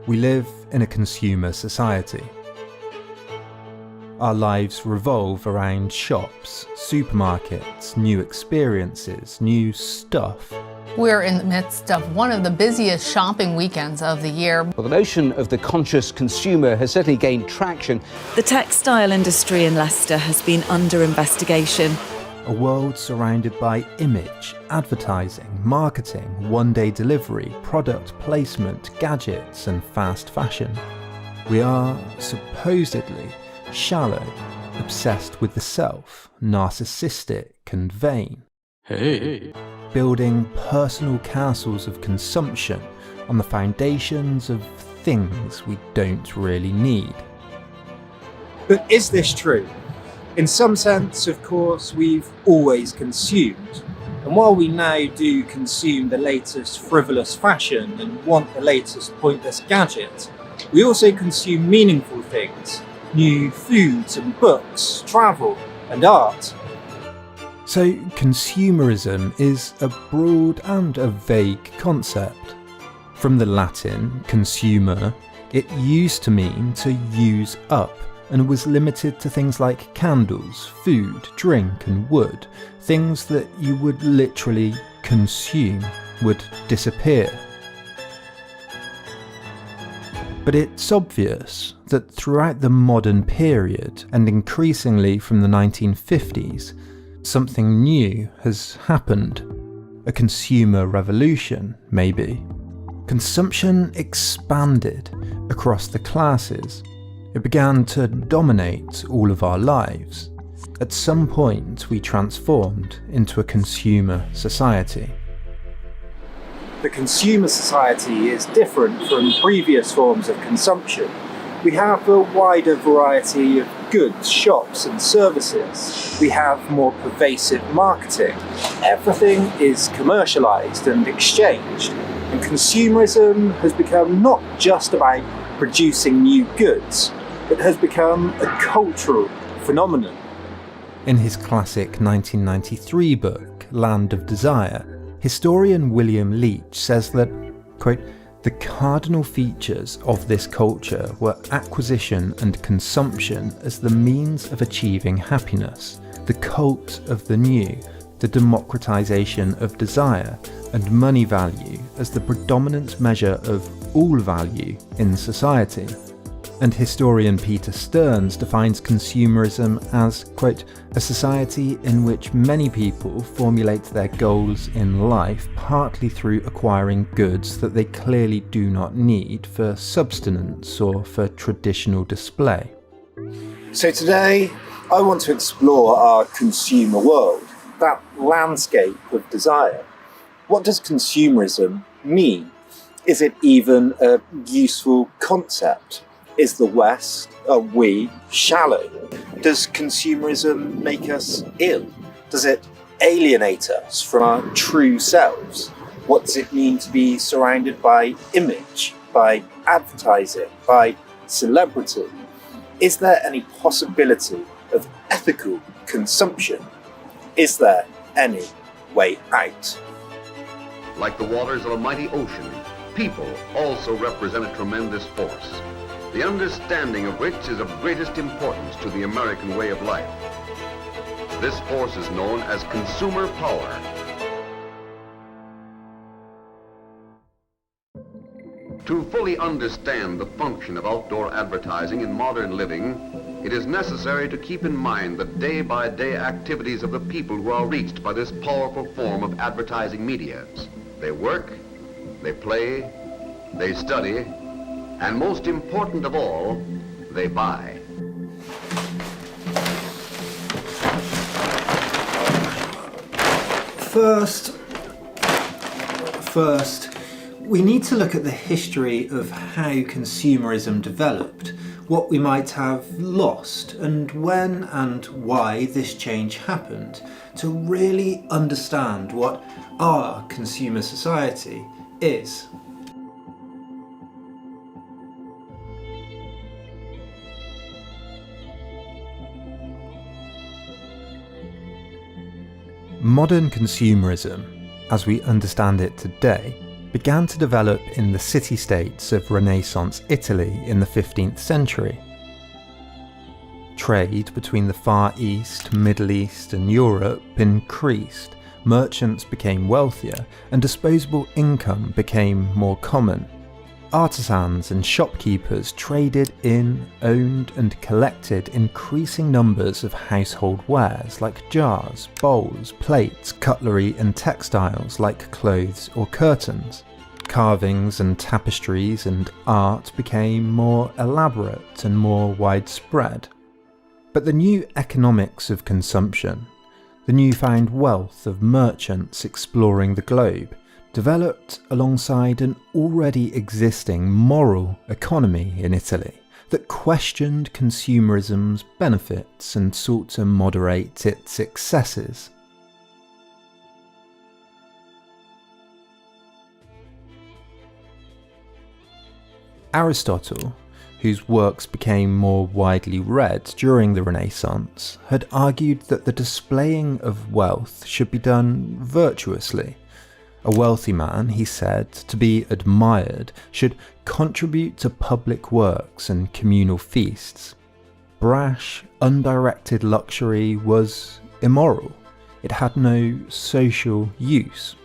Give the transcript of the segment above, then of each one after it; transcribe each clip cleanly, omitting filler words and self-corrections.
We live in a consumer society. Our lives revolve around shops, supermarkets, new experiences, new stuff. We're in the midst of one of the busiest shopping weekends of the year. Well, the notion of the conscious consumer has certainly gained traction. The textile industry in Leicester has been under investigation. A world surrounded by image, advertising, marketing, one-day delivery, product placement, gadgets and fast fashion. We are supposedly shallow, obsessed with the self, narcissistic and vain. Hey. Building personal castles of consumption on the foundations of things we don't really need. But is this true? In some sense, of course, we've always consumed. And while we now do consume the latest frivolous fashion and want the latest pointless gadget, we also consume meaningful things, new foods and books, travel and art. So consumerism is a broad and a vague concept. From the Latin consumer, it used to mean to use up, and was limited to things like candles, food, drink and wood, things that you would literally consume, would disappear. But it's obvious that throughout the modern period, and increasingly from the 1950s, something new has happened. A consumer revolution, maybe. Consumption expanded across the classes. It began to dominate all of our lives. At some point, we transformed into a consumer society. The consumer society is different from previous forms of consumption. We have a wider variety of goods, shops and services. We have more pervasive marketing. Everything is commercialised and exchanged. And consumerism has become not just about producing new goods, it has become a cultural phenomenon. In his classic 1993 book, Land of Desire, historian William Leach says that, quote, "The cardinal features of this culture were acquisition and consumption as the means of achieving happiness, the cult of the new, the democratization of desire, and money value as the predominant measure of all value in society." And historian Peter Stearns defines consumerism as, quote, "a society in which many people formulate their goals in life partly through acquiring goods that they clearly do not need for subsistence or for traditional display." So today, I want to explore our consumer world, that landscape of desire. What does consumerism mean? Is it even a useful concept? Is the West, are we, shallow? Does consumerism make us ill? Does it alienate us from our true selves? What does it mean to be surrounded by image, by advertising, by celebrity? Is there any possibility of ethical consumption? Is there any way out? Like the waters of a mighty ocean, people also represent a tremendous force, the understanding of which is of greatest importance to the American way of life. This force is known as consumer power. To fully understand the function of outdoor advertising in modern living, it is necessary to keep in mind the day-by-day activities of the people who are reached by this powerful form of advertising media. They work, they play, they study, and most important of all, they buy. First, we need to look at the history of how consumerism developed, what we might have lost, and when and why this change happened, to really understand what our consumer society is. Modern consumerism, as we understand it today, began to develop in the city-states of Renaissance Italy in the 15th century. Trade between the Far East, Middle East and Europe increased, merchants became wealthier, and disposable income became more common. Artisans and shopkeepers traded in, owned and collected increasing numbers of household wares like jars, bowls, plates, cutlery and textiles like clothes or curtains. Carvings and tapestries and art became more elaborate and more widespread. But the new economics of consumption, the newfound wealth of merchants exploring the globe, developed alongside an already existing moral economy in Italy that questioned consumerism's benefits and sought to moderate its excesses. Aristotle, whose works became more widely read during the Renaissance, had argued that the displaying of wealth should be done virtuously. A wealthy man, he said, to be admired, should contribute to public works and communal feasts. Brash, undirected luxury was immoral. It had no social use.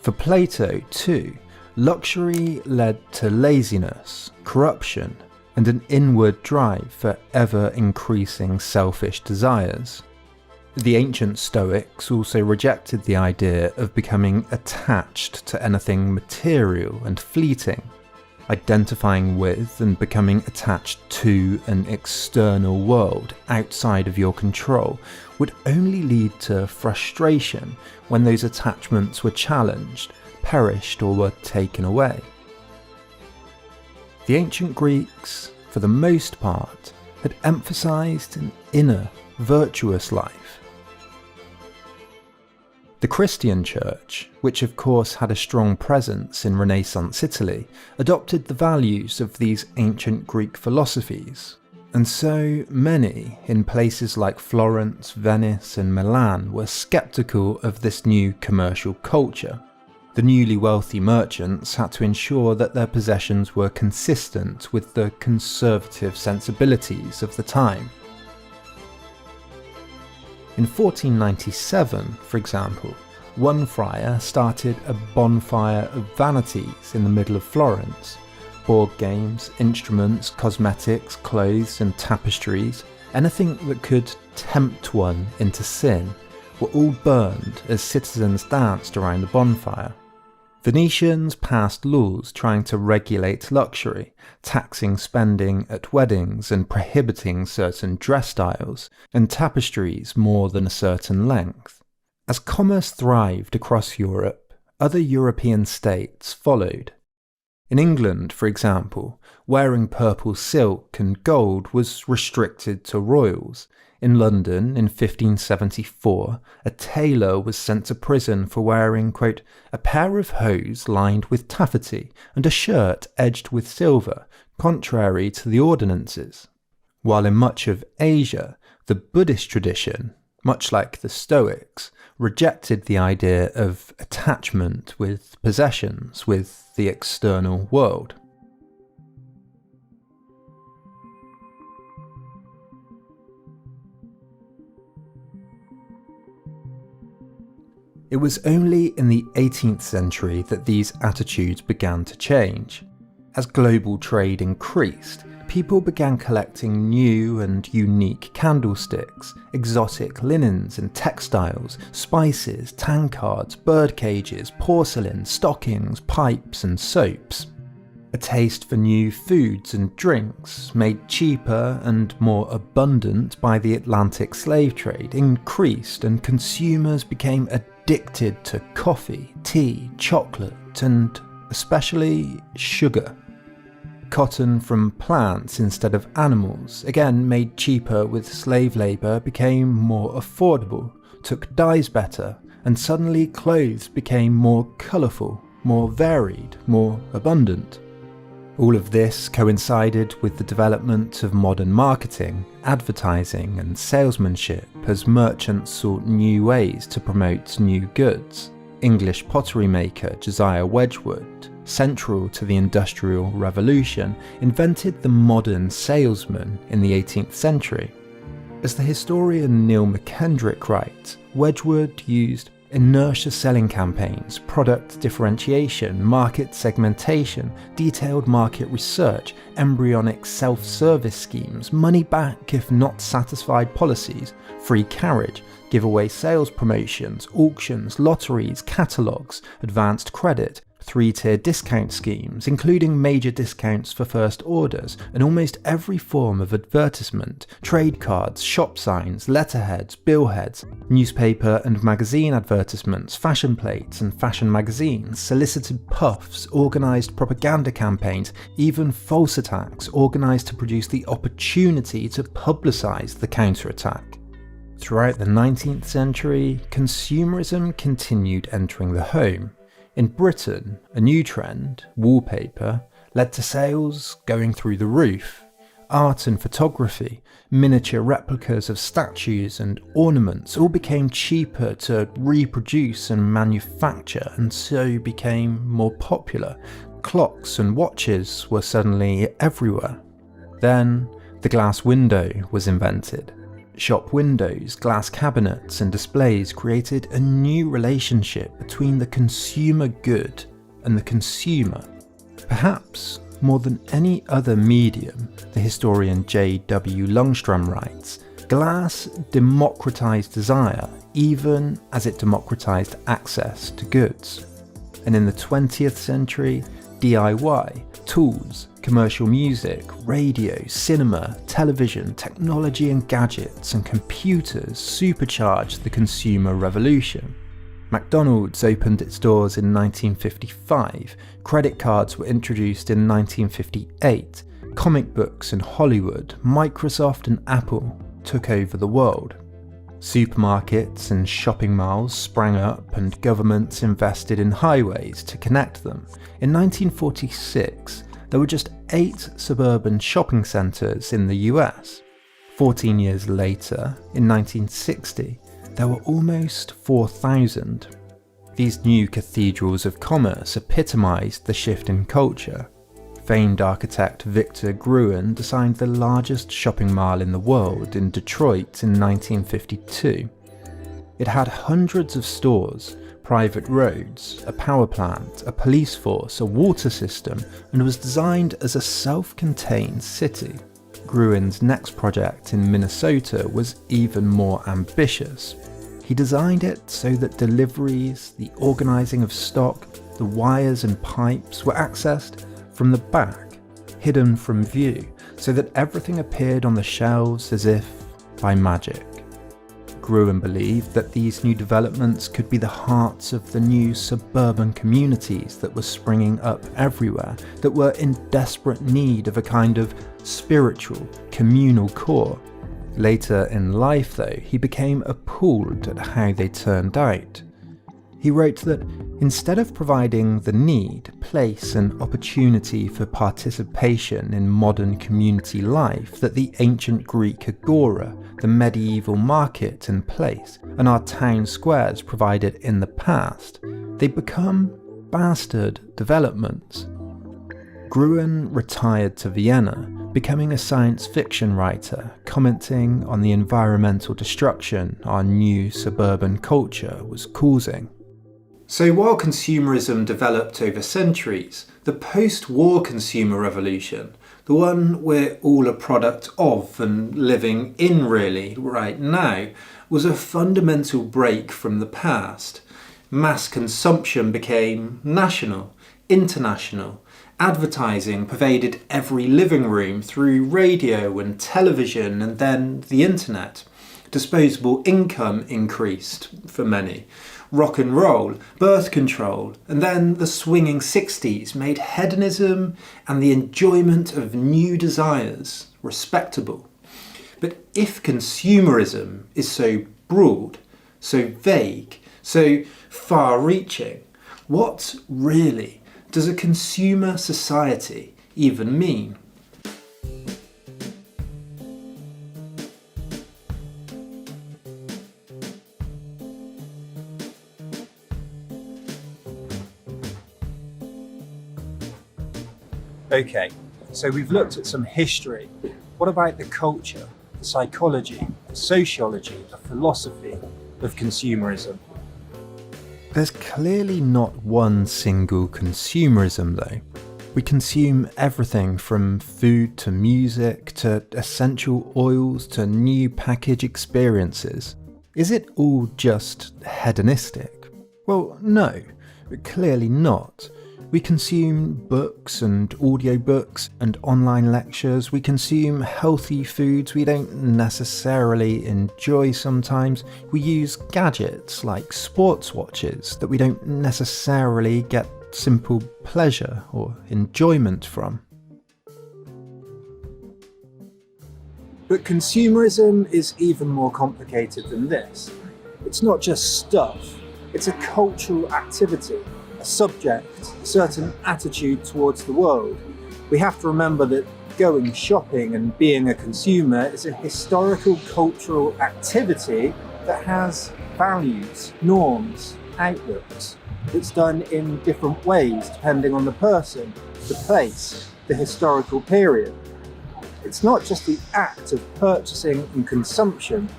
For Plato, too, luxury led to laziness, corruption, and an inward drive for ever-increasing selfish desires. The ancient Stoics also rejected the idea of becoming attached to anything material and fleeting. Identifying with and becoming attached to an external world outside of your control would only lead to frustration when those attachments were challenged, perished, or were taken away. The ancient Greeks, for the most part, had emphasized an inner, virtuous life. The Christian Church, which of course had a strong presence in Renaissance Italy, adopted the values of these ancient Greek philosophies, and so many in places like Florence, Venice and Milan were sceptical of this new commercial culture. The newly wealthy merchants had to ensure that their possessions were consistent with the conservative sensibilities of the time. In 1497, for example, one friar started a bonfire of vanities in the middle of Florence. Board games, instruments, cosmetics, clothes and tapestries, anything that could tempt one into sin, were all burned as citizens danced around the bonfire. Venetians passed laws trying to regulate luxury, taxing spending at weddings and prohibiting certain dress styles, and tapestries more than a certain length. As commerce thrived across Europe, other European states followed. In England, for example, wearing purple silk and gold was restricted to royals. In London, in 1574, a tailor was sent to prison for wearing, quote, a pair of hose lined with taffety and a shirt edged with silver, contrary to the ordinances. While in much of Asia, the Buddhist tradition, much like the Stoics, rejected the idea of attachment with possessions, with the external world. It was only in the 18th century that these attitudes began to change. As global trade increased, people began collecting new and unique candlesticks, exotic linens and textiles, spices, tankards, bird cages, porcelain, stockings, pipes and soaps. A taste for new foods and drinks, made cheaper and more abundant by the Atlantic slave trade, increased, and consumers became addicted to coffee, tea, chocolate, and especially sugar. Cotton from plants instead of animals, again made cheaper with slave labour, became more affordable, took dyes better, and suddenly clothes became more colourful, more varied, more abundant. All of this coincided with the development of modern marketing, advertising and salesmanship as merchants sought new ways to promote new goods. English pottery maker Josiah Wedgwood, central to the Industrial Revolution, invented the modern salesman in the 18th century. As the historian Neil McKendrick writes, Wedgwood used inertia selling campaigns, product differentiation, market segmentation, detailed market research, embryonic self-service schemes, money back if not satisfied policies, free carriage, giveaway sales promotions, auctions, lotteries, catalogues, advanced credit, 3-tier discount schemes, including major discounts for first orders, and almost every form of advertisement, trade cards, shop signs, letterheads, billheads, newspaper and magazine advertisements, fashion plates and fashion magazines, solicited puffs, organised propaganda campaigns, even false attacks organised to produce the opportunity to publicise the counterattack. Throughout the 19th century, consumerism continued entering the home. In Britain, a new trend, wallpaper, led to sales going through the roof. Art and photography, miniature replicas of statues and ornaments all became cheaper to reproduce and manufacture, and so became more popular. Clocks and watches were suddenly everywhere. Then, the glass window was invented. Shop windows, glass cabinets and displays created a new relationship between the consumer good and the consumer. Perhaps more than any other medium, the historian J.W. Lundstrom writes, glass democratized desire even as it democratized access to goods. And in the 20th century, DIY, tools, commercial music, radio, cinema, television, technology and gadgets and computers supercharged the consumer revolution. McDonald's opened its doors in 1955, credit cards were introduced in 1958, comic books in Hollywood, Microsoft and Apple took over the world. Supermarkets and shopping malls sprang up and governments invested in highways to connect them. In 1946, there were just 8 suburban shopping centres in the US. 14 years later, in 1960, there were almost 4,000. These new cathedrals of commerce epitomised the shift in culture. Famed architect Victor Gruen designed the largest shopping mall in the world in Detroit in 1952. It had hundreds of stores, private roads, a power plant, a police force, a water system, and was designed as a self-contained city. Gruen's next project in Minnesota was even more ambitious. He designed it so that deliveries, the organising of stock, the wires and pipes were accessed from the back, hidden from view, so that everything appeared on the shelves as if by magic. Gruen believed that these new developments could be the hearts of the new suburban communities that were springing up everywhere, that were in desperate need of a kind of spiritual, communal core. Later in life, though, he became appalled at how they turned out. He wrote that instead of providing the need, place and opportunity for participation in modern community life that the ancient Greek agora, the medieval market and place, and our town squares provided in the past, they become bastard developments. Gruen retired to Vienna, becoming a science fiction writer, commenting on the environmental destruction our new suburban culture was causing. So while consumerism developed over centuries, the post-war consumer revolution, the one we're all a product of and living in really right now, was a fundamental break from the past. Mass consumption became national, international. Advertising pervaded every living room through radio and television and then the internet. Disposable income increased for many. Rock and roll, birth control, and then the swinging 60s made hedonism and the enjoyment of new desires respectable. But if consumerism is so broad, so vague, so far-reaching, what really does a consumer society even mean? Okay, so we've looked at some history. What about the culture, the psychology, the sociology, the philosophy of consumerism? There's clearly not one single consumerism though. We consume everything from food to music to essential oils to new package experiences. Is it all just hedonistic? Well, no, clearly not. We consume books and audiobooks and online lectures. We consume healthy foods we don't necessarily enjoy sometimes. We use gadgets like sports watches that we don't necessarily get simple pleasure or enjoyment from. But consumerism is even more complicated than this. It's not just stuff, it's a cultural activity, a subject, a certain attitude towards the world. We have to remember that going shopping and being a consumer is a historical cultural activity that has values, norms, outlooks. It's done in different ways depending on the person, the place, the historical period. It's not just the act of purchasing and consumption,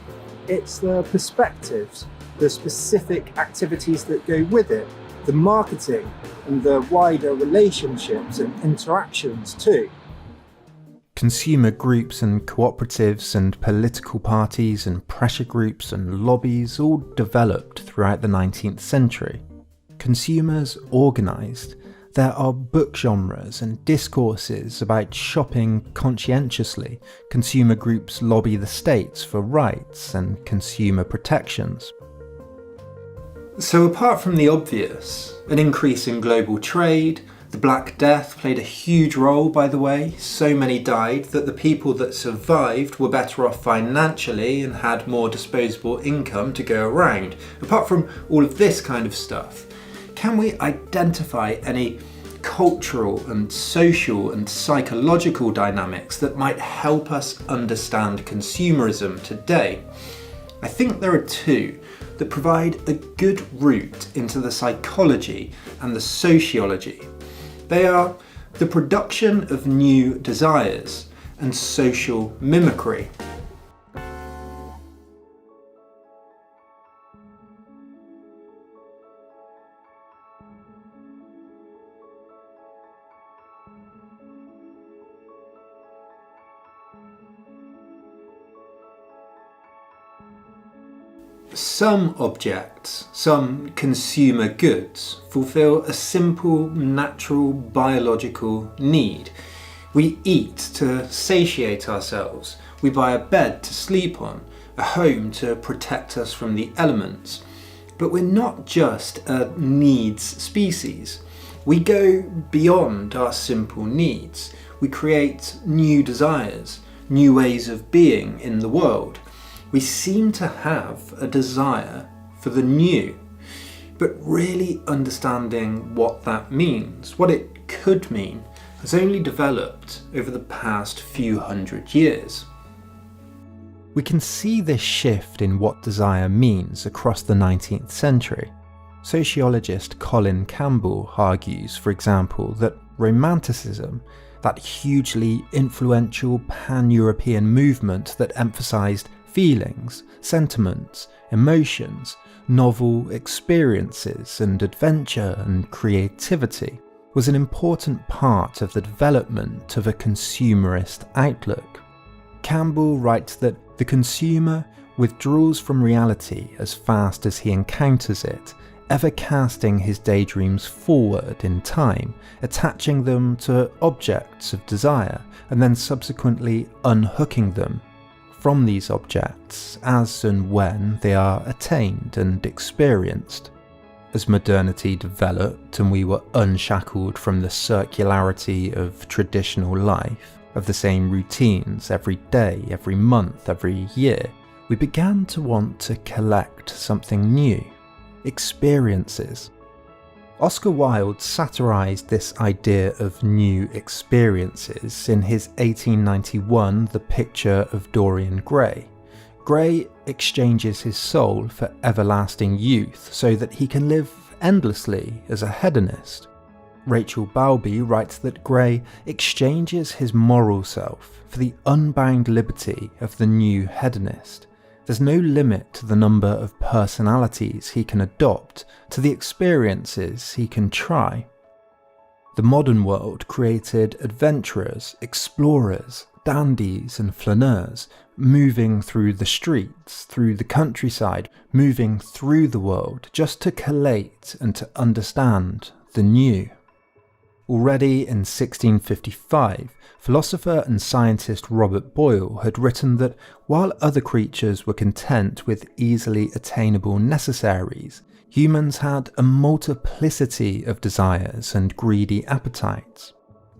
it's the perspectives, the specific activities that go with it, the marketing and the wider relationships and interactions too. Consumer groups and cooperatives and political parties and pressure groups and lobbies all developed throughout the 19th century. Consumers organised. There are book genres and discourses about shopping conscientiously. Consumer groups lobby the states for rights and consumer protections. So apart from the obvious, an increase in global trade, the Black Death played a huge role, by the way. So many died that the people that survived were better off financially and had more disposable income to go around. Apart from all of this kind of stuff, can we identify any cultural and social and psychological dynamics that might help us understand consumerism today? I think there are two that provide a good route into the psychology and the sociology. They are the production of new desires and social mimicry. Some objects, some consumer goods, fulfill a simple, natural, biological need. We eat to satiate ourselves. We buy a bed to sleep on, a home to protect us from the elements. But we're not just a needs species. We go beyond our simple needs. We create new desires, new ways of being in the world. We seem to have a desire for the new, but really understanding what that means, what it could mean, has only developed over the past few hundred years. We can see this shift in what desire means across the 19th century. Sociologist Colin Campbell argues, for example, that Romanticism, that hugely influential pan-European movement that emphasised feelings, sentiments, emotions, novel experiences and adventure and creativity, was an important part of the development of a consumerist outlook. Campbell writes that the consumer withdraws from reality as fast as he encounters it, ever casting his daydreams forward in time, attaching them to objects of desire, and then subsequently unhooking them from these objects as and when they are attained and experienced. As modernity developed and we were unshackled from the circularity of traditional life, of the same routines every day, every month, every year, we began to want to collect something new, experiences. Oscar Wilde satirised this idea of new experiences in his 1891 The Picture of Dorian Gray. Gray exchanges his soul for everlasting youth so that he can live endlessly as a hedonist. Rachel Balby writes that Gray exchanges his moral self for the unbound liberty of the new hedonist. There's no limit to the number of personalities he can adopt, to the experiences he can try. The modern world created adventurers, explorers, dandies and flaneurs, moving through the streets, through the countryside, moving through the world, just to collate and to understand the new. Already in 1655, philosopher and scientist Robert Boyle had written that while other creatures were content with easily attainable necessaries, humans had a multiplicity of desires and greedy appetites.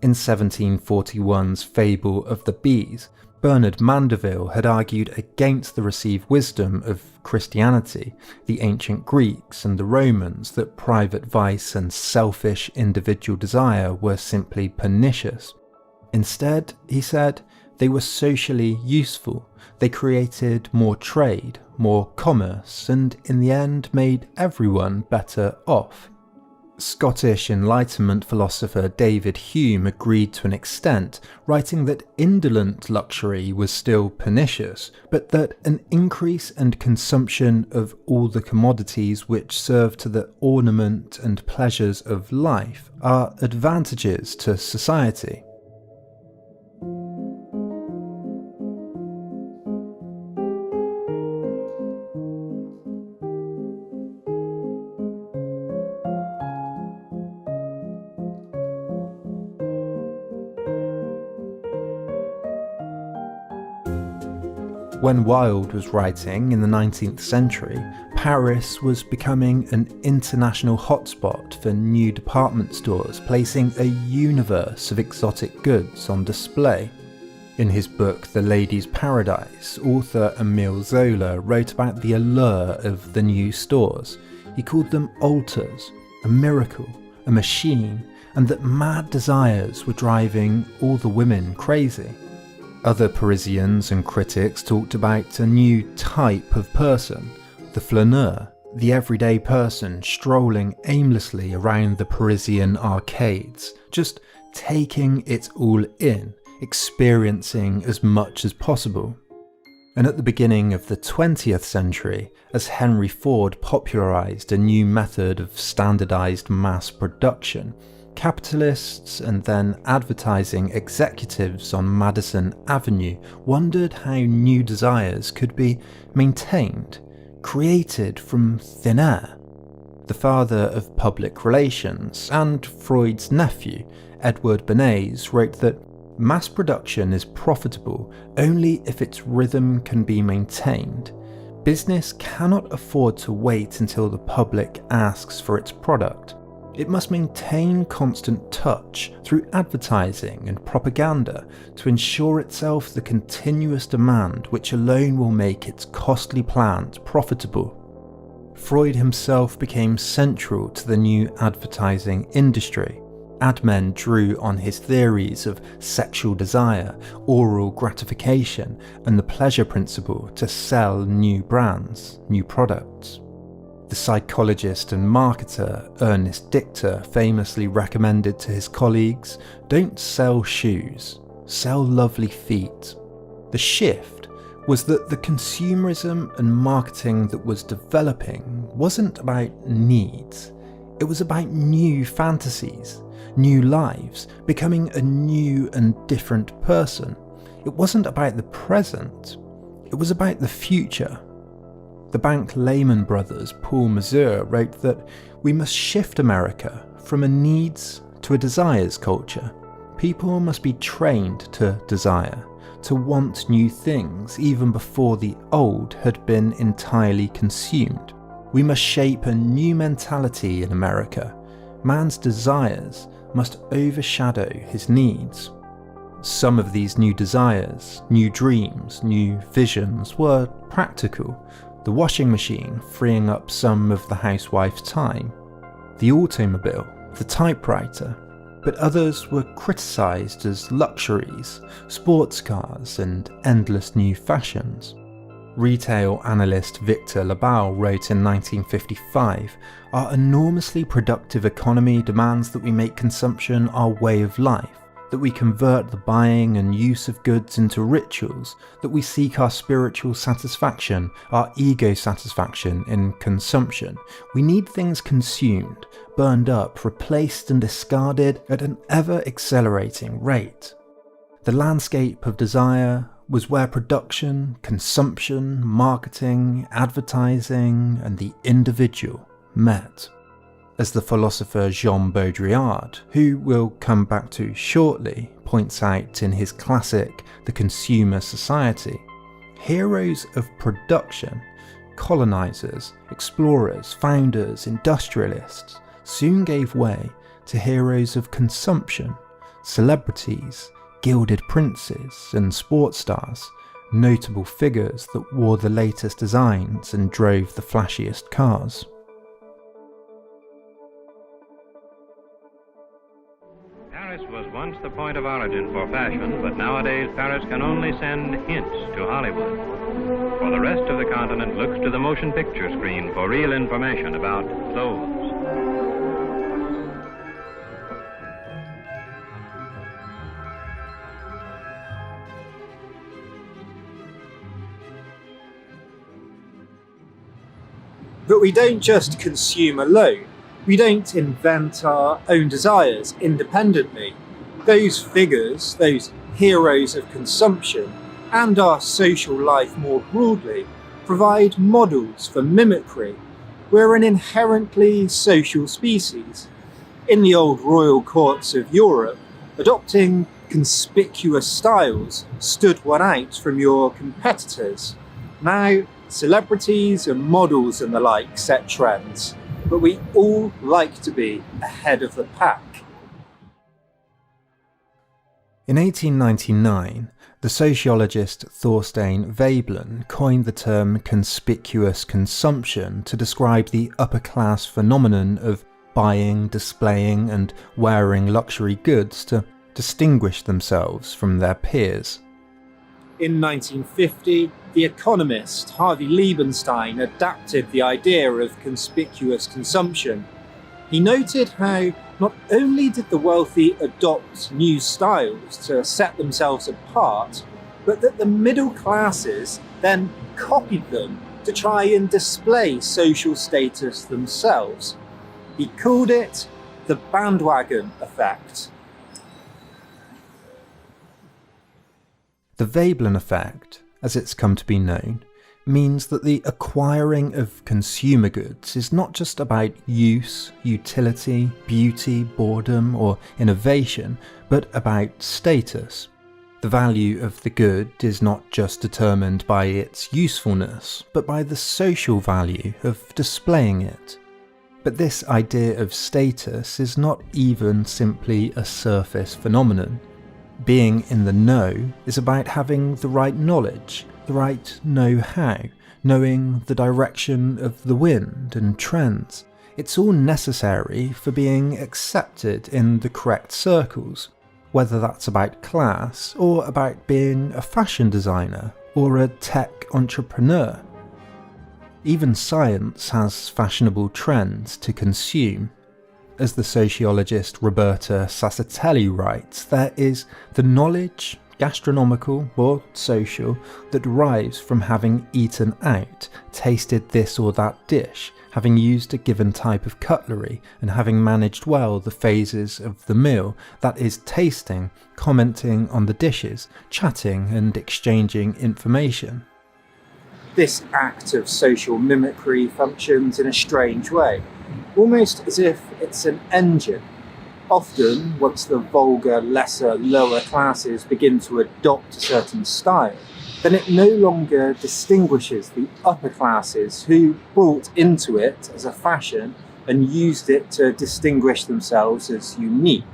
In 1741's Fable of the Bees, Bernard Mandeville had argued against the received wisdom of Christianity, the ancient Greeks and the Romans, that private vice and selfish individual desire were simply pernicious. Instead, he said, they were socially useful. They created more trade, more commerce, and in the end made everyone better off. Scottish Enlightenment philosopher David Hume agreed to an extent, writing that indolent luxury was still pernicious, but that an increase and consumption of all the commodities which serve to the ornament and pleasures of life are advantages to society. When Wilde was writing in the 19th century, Paris was becoming an international hotspot for new department stores, placing a universe of exotic goods on display. In his book The Lady's Paradise, author Émile Zola wrote about the allure of the new stores. He called them altars, a miracle, a machine, and that mad desires were driving all the women crazy. Other Parisians and critics talked about a new type of person, the flaneur, the everyday person strolling aimlessly around the Parisian arcades, just taking it all in, experiencing as much as possible. And at the beginning of the 20th century, as Henry Ford popularised a new method of standardised mass production, capitalists and then advertising executives on Madison Avenue wondered how new desires could be maintained, created from thin air. The father of public relations and Freud's nephew, Edward Bernays, wrote that mass production is profitable only if its rhythm can be maintained. Business cannot afford to wait until the public asks for its product. It must maintain constant touch through advertising and propaganda to ensure itself the continuous demand which alone will make its costly plans profitable. Freud himself became central to the new advertising industry. Ad men drew on his theories of sexual desire, oral gratification, and the pleasure principle to sell new brands, new products. The psychologist and marketer Ernest Dichter famously recommended to his colleagues, "Don't sell shoes, sell lovely feet." The shift was that the consumerism and marketing that was developing wasn't about needs, it was about new fantasies, new lives, becoming a new and different person. It wasn't about the present, it was about the future. The bank Lehman Brothers' Paul Mazur wrote that we must shift America from a needs to a desires culture. People must be trained to desire, to want new things even before the old had been entirely consumed. We must shape a new mentality in America. Man's desires must overshadow his needs. Some of these new desires, new dreams, new visions were practical. The washing machine freeing up some of the housewife's time, the automobile, the typewriter, but others were criticised as luxuries, sports cars and endless new fashions. Retail analyst Victor Laval wrote in 1955, "Our enormously productive economy demands that we make consumption our way of life, that we convert the buying and use of goods into rituals, that we seek our spiritual satisfaction, our ego satisfaction in consumption. We need things consumed, burned up, replaced and discarded at an ever-accelerating rate." The landscape of desire was where production, consumption, marketing, advertising, and the individual met. As the philosopher Jean Baudrillard, who we'll come back to shortly, points out in his classic The Consumer Society, heroes of production, colonizers, explorers, founders, industrialists, soon gave way to heroes of consumption, celebrities, gilded princes and sports stars, notable figures that wore the latest designs and drove the flashiest cars. Paris was once the point of origin for fashion, but nowadays Paris can only send hints to Hollywood. For the rest of the continent looks to the motion picture screen for real information about clothes. But we don't just consume alone. We don't invent our own desires independently. Those figures, those heroes of consumption, and our social life more broadly, provide models for mimicry. We're an inherently social species. In the old royal courts of Europe, adopting conspicuous styles stood one out from your competitors. Now, celebrities and models and the like set trends, but we all like to be ahead of the pack. In 1899, the sociologist Thorstein Veblen coined the term conspicuous consumption to describe the upper-class phenomenon of buying, displaying and wearing luxury goods to distinguish themselves from their peers. In 1950, the economist Harvey Liebenstein adapted the idea of conspicuous consumption. He noted how not only did the wealthy adopt new styles to set themselves apart, but that the middle classes then copied them to try and display social status themselves. He called it the bandwagon effect. The Veblen effect, as it's come to be known, means that the acquiring of consumer goods is not just about use, utility, beauty, boredom or innovation, but about status. The value of the good is not just determined by its usefulness, but by the social value of displaying it. But this idea of status is not even simply a surface phenomenon. Being in the know is about having the right knowledge, the right know-how, knowing the direction of the wind and trends. It's all necessary for being accepted in the correct circles, whether that's about class or about being a fashion designer or a tech entrepreneur. Even science has fashionable trends to consume. As the sociologist Roberta Sassatelli writes, there is the knowledge, gastronomical or social, that derives from having eaten out, tasted this or that dish, having used a given type of cutlery, and having managed well the phases of the meal, that is tasting, commenting on the dishes, chatting and exchanging information. This act of social mimicry functions in a strange way, almost as if it's an engine. Often, once the vulgar, lesser, lower classes begin to adopt a certain style, then it no longer distinguishes the upper classes who brought into it as a fashion and used it to distinguish themselves as unique,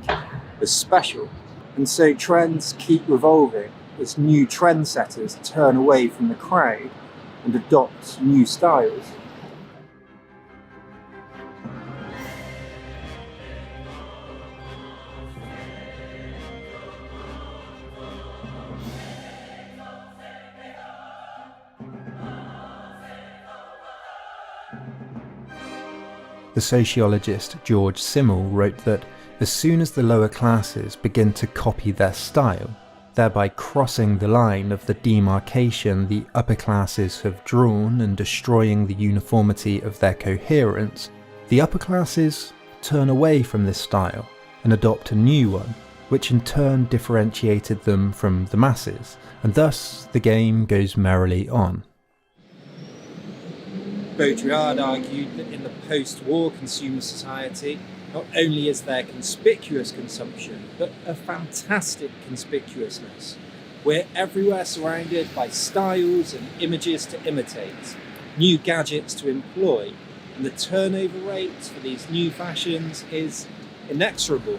as special. And so trends keep revolving as new trendsetters turn away from the crowd and adopt new styles. The sociologist George Simmel wrote that as soon as the lower classes begin to copy their style, thereby crossing the line of the demarcation the upper classes have drawn and destroying the uniformity of their coherence, the upper classes turn away from this style and adopt a new one, which in turn differentiated them from the masses, and thus the game goes merrily on. Baudrillard argued that in the post-war consumer society, not only is there conspicuous consumption, but a fantastic conspicuousness. We're everywhere surrounded by styles and images to imitate, new gadgets to employ, and the turnover rate for these new fashions is inexorable.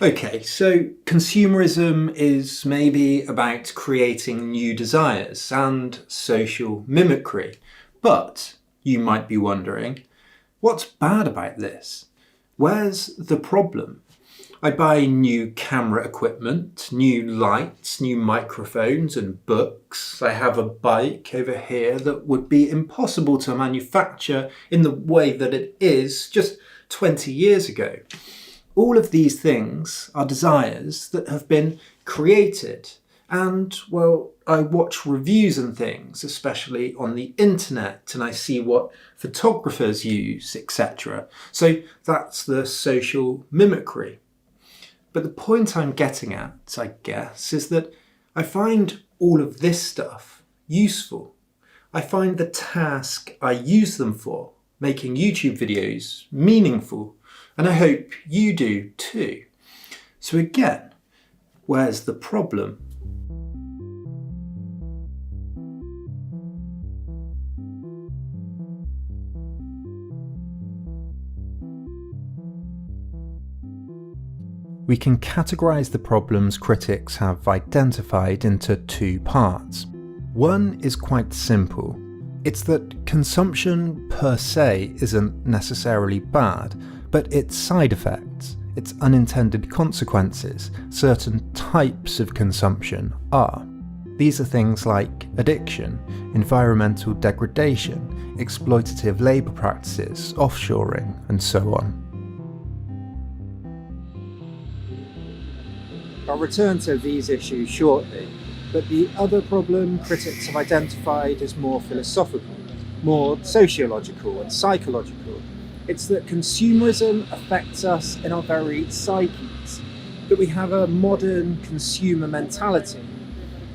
Okay, so consumerism is maybe about creating new desires and social mimicry, but you might be wondering, what's bad about this? Where's the problem? I buy new camera equipment, new lights, new microphones and books. I have a bike over here that would be impossible to manufacture in the way that it is just 20 years ago. All of these things are desires that have been created, and, well, I watch reviews and things, especially on the internet, and I see what photographers use, etc. So that's the social mimicry. But the point I'm getting at, I guess, is that I find all of this stuff useful. I find the task I use them for, making YouTube videos, meaningful. And I hope you do too. So again, where's the problem? We can categorise the problems critics have identified into two parts. One is quite simple. It's that consumption per se isn't necessarily bad, but its side effects, its unintended consequences, certain types of consumption are. These are things like addiction, environmental degradation, exploitative labour practices, offshoring, and so on. I'll return to these issues shortly, but the other problem critics have identified is more philosophical, more sociological and psychological. It's that consumerism affects us in our very psyches, that we have a modern consumer mentality,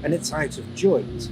and it's out of joint.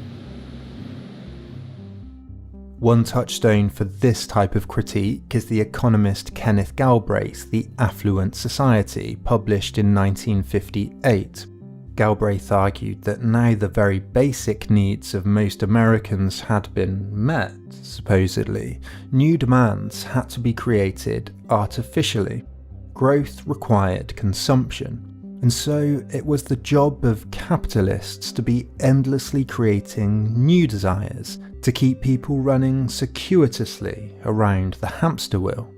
One touchstone for this type of critique is the economist Kenneth Galbraith's The Affluent Society, published in 1958. Galbraith argued that now the very basic needs of most Americans had been met, supposedly, new demands had to be created artificially. Growth required consumption, and so it was the job of capitalists to be endlessly creating new desires to keep people running circuitously around the hamster wheel.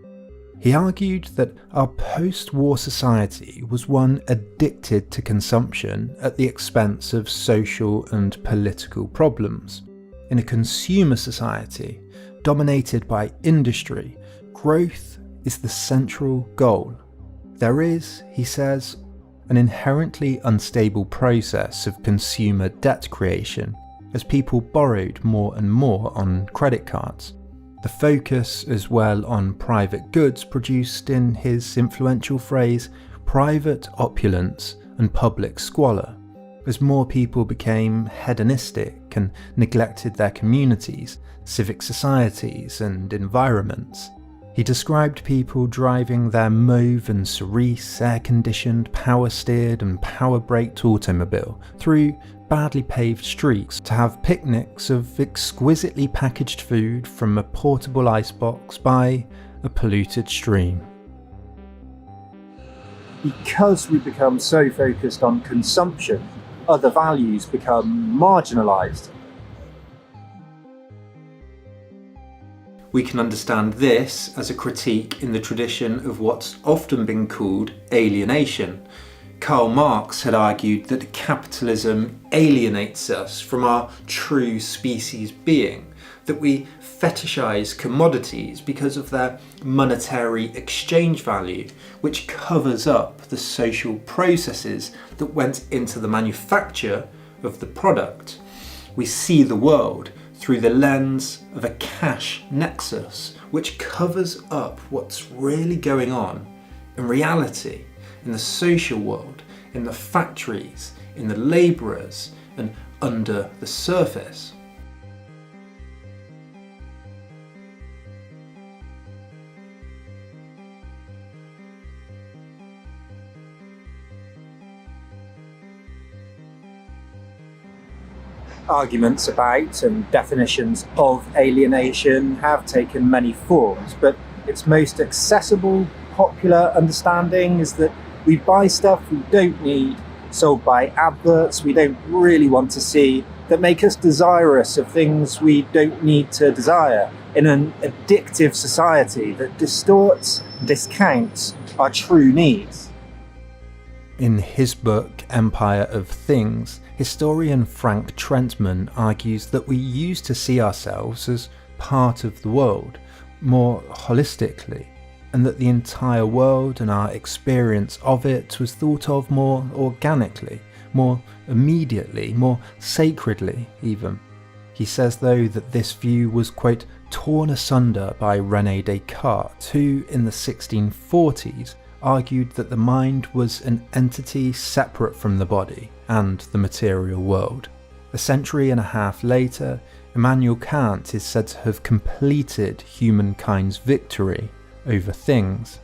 He argued that our post-war society was one addicted to consumption at the expense of social and political problems. In a consumer society, dominated by industry, growth is the central goal. There is, he says, an inherently unstable process of consumer debt creation as people borrowed more and more on credit cards. The focus as well on private goods produced, in his influential phrase, private opulence and public squalor, as more people became hedonistic and neglected their communities, civic societies and environments. He described people driving their mauve and cerise air-conditioned, power-steered and power-braked automobile through badly paved streets to have picnics of exquisitely packaged food from a portable icebox by a polluted stream. Because we become so focused on consumption, other values become marginalised. We can understand this as a critique in the tradition of what's often been called alienation. Karl Marx had argued that capitalism alienates us from our true species being, that we fetishize commodities because of their monetary exchange value, which covers up the social processes that went into the manufacture of the product. We see the world through the lens of a cash nexus, which covers up what's really going on in reality, in the social world, in the factories, in the labourers, and under the surface. Arguments about and definitions of alienation have taken many forms, but its most accessible, popular understanding is that we buy stuff we don't need, sold by adverts we don't really want to see, that make us desirous of things we don't need to desire, in an addictive society that distorts and discounts our true needs. In his book, Empire of Things, historian Frank Trentman argues that we used to see ourselves as part of the world, more holistically, and that the entire world and our experience of it was thought of more organically, more immediately, more sacredly even. He says, though, that this view was, quote, torn asunder by René Descartes, who in the 1640s argued that the mind was an entity separate from the body and the material world. A century and a half later, Immanuel Kant is said to have completed humankind's victory over things.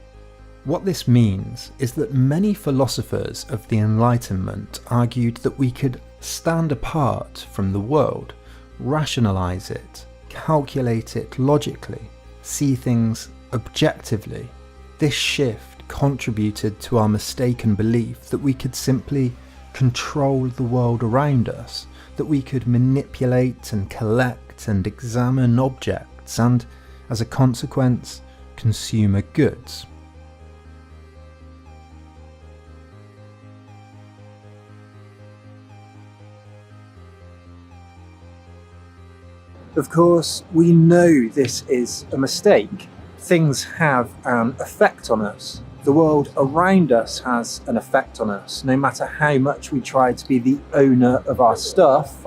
What this means is that many philosophers of the Enlightenment argued that we could stand apart from the world, rationalise it, calculate it logically, see things objectively. This shift contributed to our mistaken belief that we could simply control the world around us, that we could manipulate and collect and examine objects and, as a consequence, consumer goods. Of course, we know this is a mistake. Things have an effect on us. The world around us has an effect on us. No matter how much we try to be the owner of our stuff,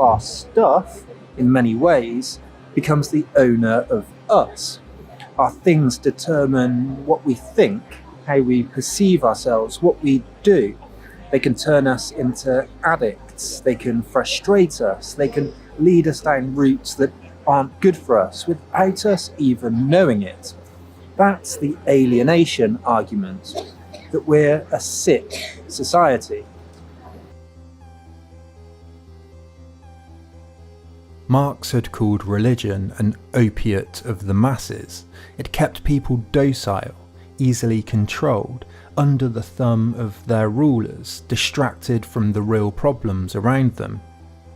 in many ways, becomes the owner of us. Our things determine what we think, how we perceive ourselves, what we do. They can turn us into addicts, they can frustrate us, they can lead us down routes that aren't good for us without us even knowing it. That's the alienation argument, that we're a sick society. Marx had called religion an opiate of the masses. It kept people docile, easily controlled, under the thumb of their rulers, distracted from the real problems around them.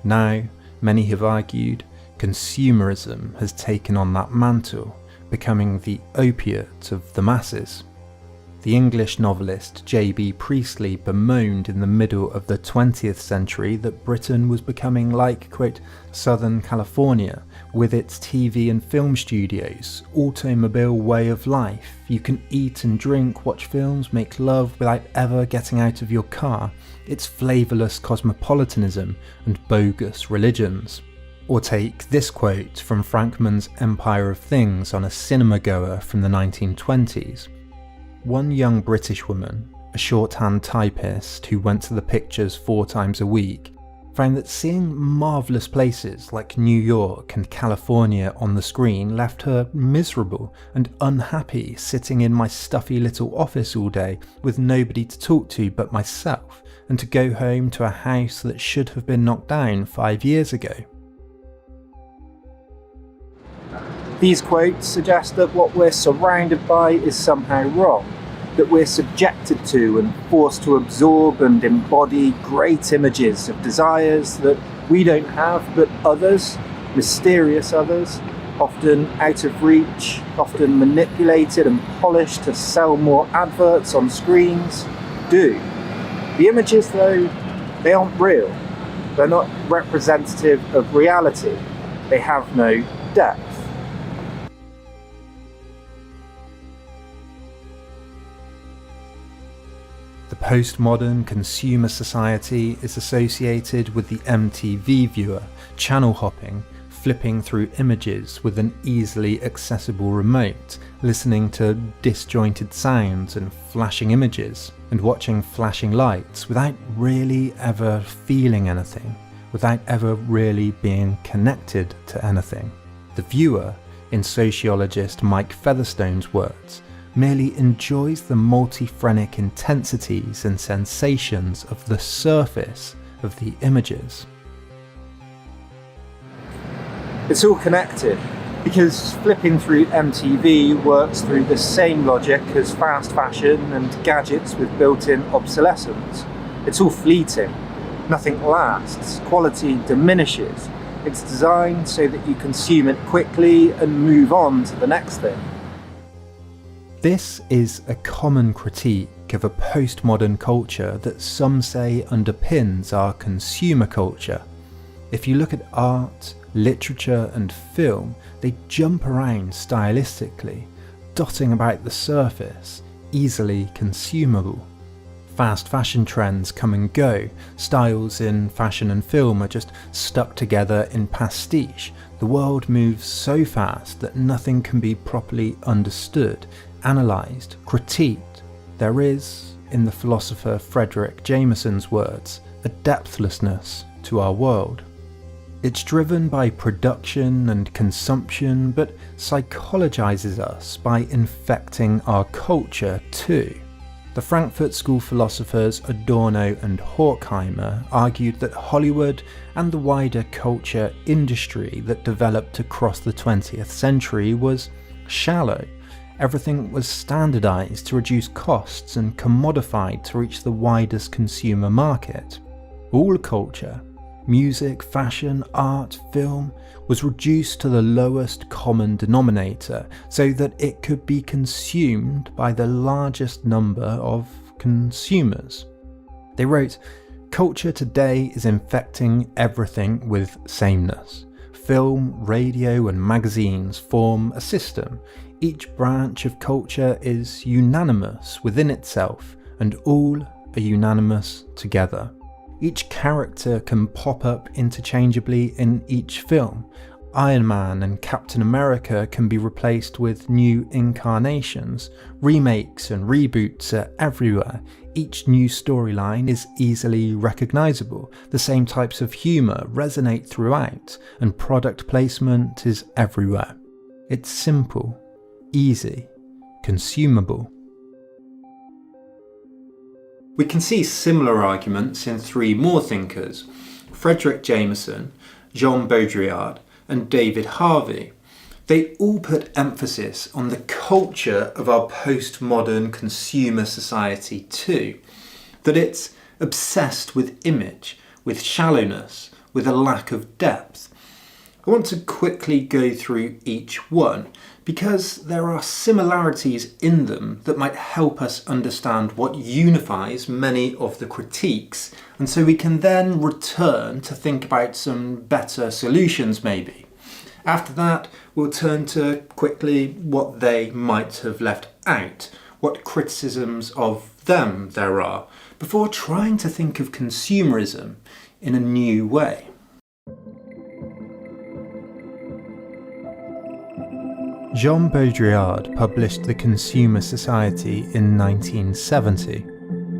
Now, many have argued, consumerism has taken on that mantle, becoming the opiate of the masses. The English novelist J.B. Priestley bemoaned in the middle of the 20th century that Britain was becoming like, quote, Southern California, with its TV and film studios, automobile way of life. You can eat and drink, watch films, make love without ever getting out of your car. It's flavourless cosmopolitanism and bogus religions. Or take this quote from Frankman's Empire of Things on a cinema goer from the 1920s. One young British woman, a shorthand typist who went to the pictures 4 times a week, found that seeing marvellous places like New York and California on the screen left her miserable and unhappy sitting in my stuffy little office all day with nobody to talk to but myself, and to go home to a house that should have been knocked down 5 years ago. These quotes suggest that what we're surrounded by is somehow wrong, that we're subjected to and forced to absorb and embody great images of desires that we don't have but others, mysterious others, often out of reach, often manipulated and polished to sell more adverts on screens, do. The images, though, they aren't real. They're not representative of reality. They have no depth. The postmodern consumer society is associated with the MTV viewer, channel hopping, flipping through images with an easily accessible remote, listening to disjointed sounds and flashing images, and watching flashing lights without really ever feeling anything, without ever really being connected to anything. The viewer, in sociologist Mike Featherstone's words, merely enjoys the multi-phrenic intensities and sensations of the surface of the images. It's all connected, because flipping through MTV works through the same logic as fast fashion and gadgets with built-in obsolescence. It's all fleeting. Nothing lasts. Quality diminishes. It's designed so that you consume it quickly and move on to the next thing. This is a common critique of a postmodern culture that some say underpins our consumer culture. If you look at art, literature and film, they jump around stylistically, dotting about the surface, easily consumable. Fast fashion trends come and go, styles in fashion and film are just stuck together in pastiche. The world moves so fast that nothing can be properly understood, analysed, critiqued. There is, in the philosopher Fredric Jameson's words, a depthlessness to our world. It's driven by production and consumption, but psychologizes us by infecting our culture too. The Frankfurt School philosophers Adorno and Horkheimer argued that Hollywood and the wider culture industry that developed across the 20th century was shallow. Everything was standardized to reduce costs and commodified to reach the widest consumer market. All culture, music, fashion, art, film, was reduced to the lowest common denominator so that it could be consumed by the largest number of consumers. They wrote, "Culture today is infecting everything with sameness. Film, radio and magazines form a system. Each branch of culture is unanimous within itself, and all are unanimous together. Each character can pop up interchangeably in each film. Iron Man and Captain America can be replaced with new incarnations. Remakes and reboots are everywhere. Each new storyline is easily recognisable. The same types of humour resonate throughout, and product placement is everywhere. It's simple, easy, consumable." We can see similar arguments in three more thinkers: Fredric Jameson, Jean Baudrillard, and David Harvey. They all put emphasis on the culture of our postmodern consumer society too, that it's obsessed with image, with shallowness, with a lack of depth. I want to quickly go through each one, because there are similarities in them that might help us understand what unifies many of the critiques, and so we can then return to think about some better solutions maybe. After that, we'll turn to quickly what they might have left out, what criticisms of them there are, before trying to think of consumerism in a new way. Jean Baudrillard published The Consumer Society in 1970.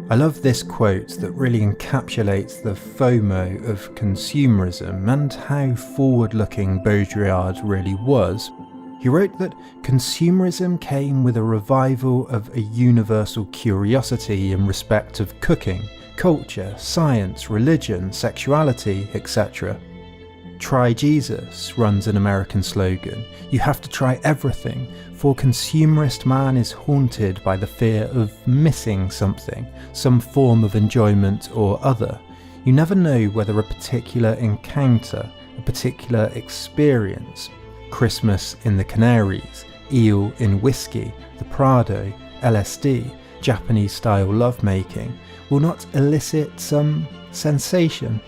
I love this quote that really encapsulates the FOMO of consumerism and how forward-looking Baudrillard really was. He wrote that consumerism came with a revival of a universal curiosity in respect of cooking, culture, science, religion, sexuality, etc. "Try Jesus" runs an American slogan. You have to try everything, for consumerist man is haunted by the fear of missing something, some form of enjoyment or other. You never know whether a particular encounter, a particular experience, Christmas in the Canaries, eel in whiskey, the Prado, LSD, Japanese-style lovemaking, will not elicit some sensation.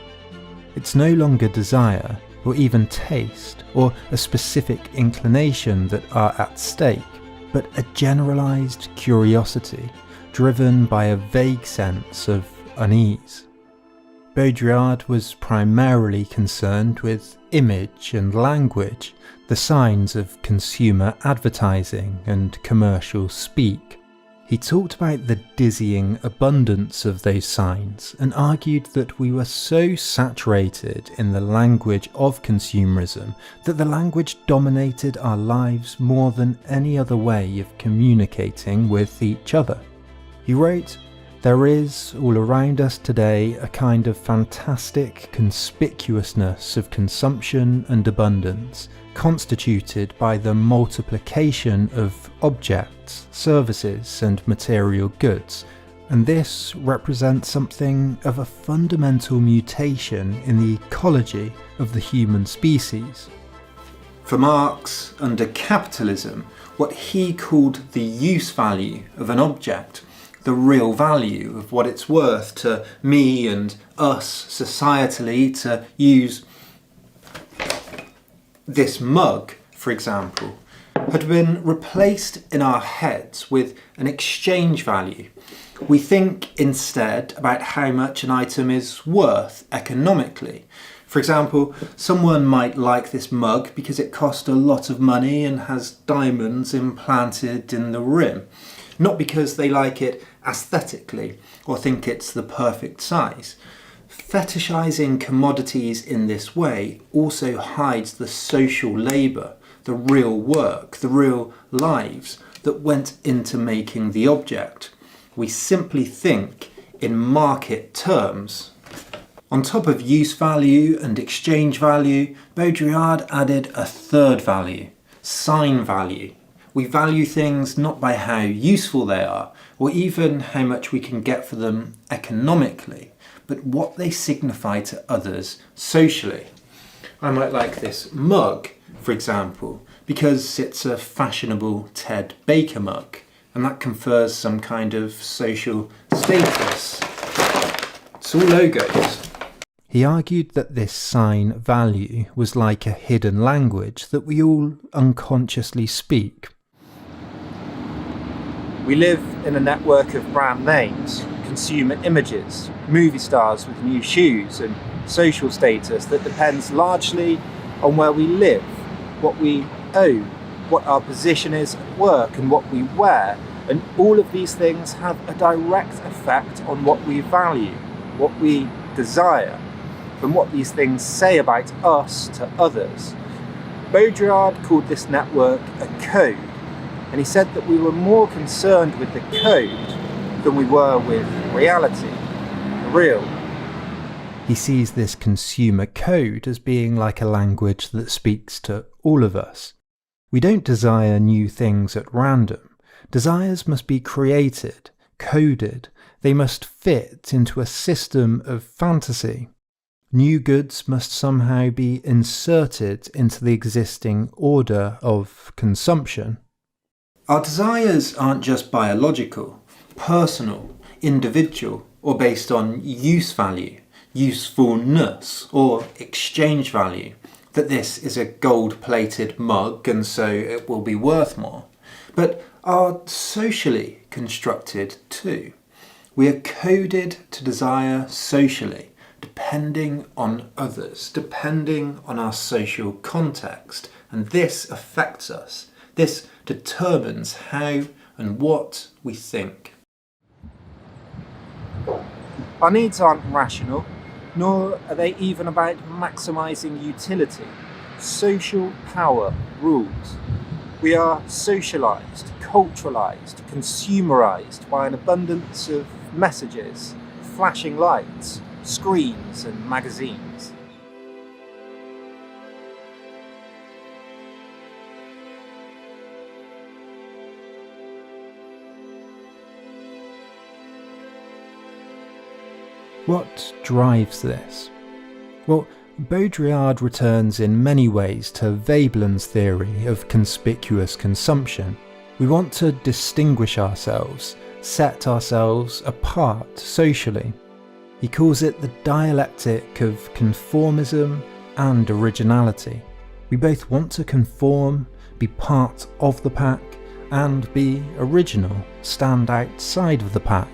It's no longer desire, or even taste, or a specific inclination that are at stake, but a generalised curiosity, driven by a vague sense of unease. Baudrillard was primarily concerned with image and language, the signs of consumer advertising and commercial speak. He talked about the dizzying abundance of those signs and argued that we were so saturated in the language of consumerism that the language dominated our lives more than any other way of communicating with each other. He wrote, "There is, all around us today, a kind of fantastic conspicuousness of consumption and abundance, constituted by the multiplication of objects, services, and material goods, and this represents something of a fundamental mutation in the ecology of the human species." For Marx, under capitalism, what he called the use value of an object, the real value of what it's worth to me and us societally to use this mug, for example, had been replaced in our heads with an exchange value. We think instead about how much an item is worth economically. For example, someone might like this mug because it cost a lot of money and has diamonds implanted in the rim, not because they like it aesthetically or think it's the perfect size. Fetishizing commodities in this way also hides the social labour, the real work, the real lives that went into making the object. We simply think in market terms. On top of use value and exchange value, Baudrillard added a third value, sign value. We value things not by how useful they are, or even how much we can get for them economically, but what they signify to others socially. I might like this mug, for example, because it's a fashionable Ted Baker mug, and that confers some kind of social status. It's all logos. He argued that this sign value was like a hidden language that we all unconsciously speak. We live in a network of brand names, consumer images, movie stars with new shoes, and social status that depends largely on where we live, what we own, what our position is at work, and what we wear. And all of these things have a direct effect on what we value, what we desire, and what these things say about us to others. Baudrillard called this network a code, and he said that we were more concerned with the code than we were with reality, the real. He sees this consumer code as being like a language that speaks to all of us. We don't desire new things at random. Desires must be created, coded. They must fit into a system of fantasy. New goods must somehow be inserted into the existing order of consumption. Our desires aren't just biological, personal, individual, or based on use value, usefulness, or exchange value, that this is a gold-plated mug and so it will be worth more, but are socially constructed too. We are coded to desire socially, depending on others, depending on our social context, and this affects us. This determines how and what we think. Our needs aren't rational, nor are they even about maximising utility. Social power rules. We are socialised, culturalised, consumerised by an abundance of messages, flashing lights, screens and magazines. What drives this? Well, Baudrillard returns in many ways to Veblen's theory of conspicuous consumption. We want to distinguish ourselves, set ourselves apart socially. He calls it the dialectic of conformism and originality. We both want to conform, be part of the pack, and be original, stand outside of the pack.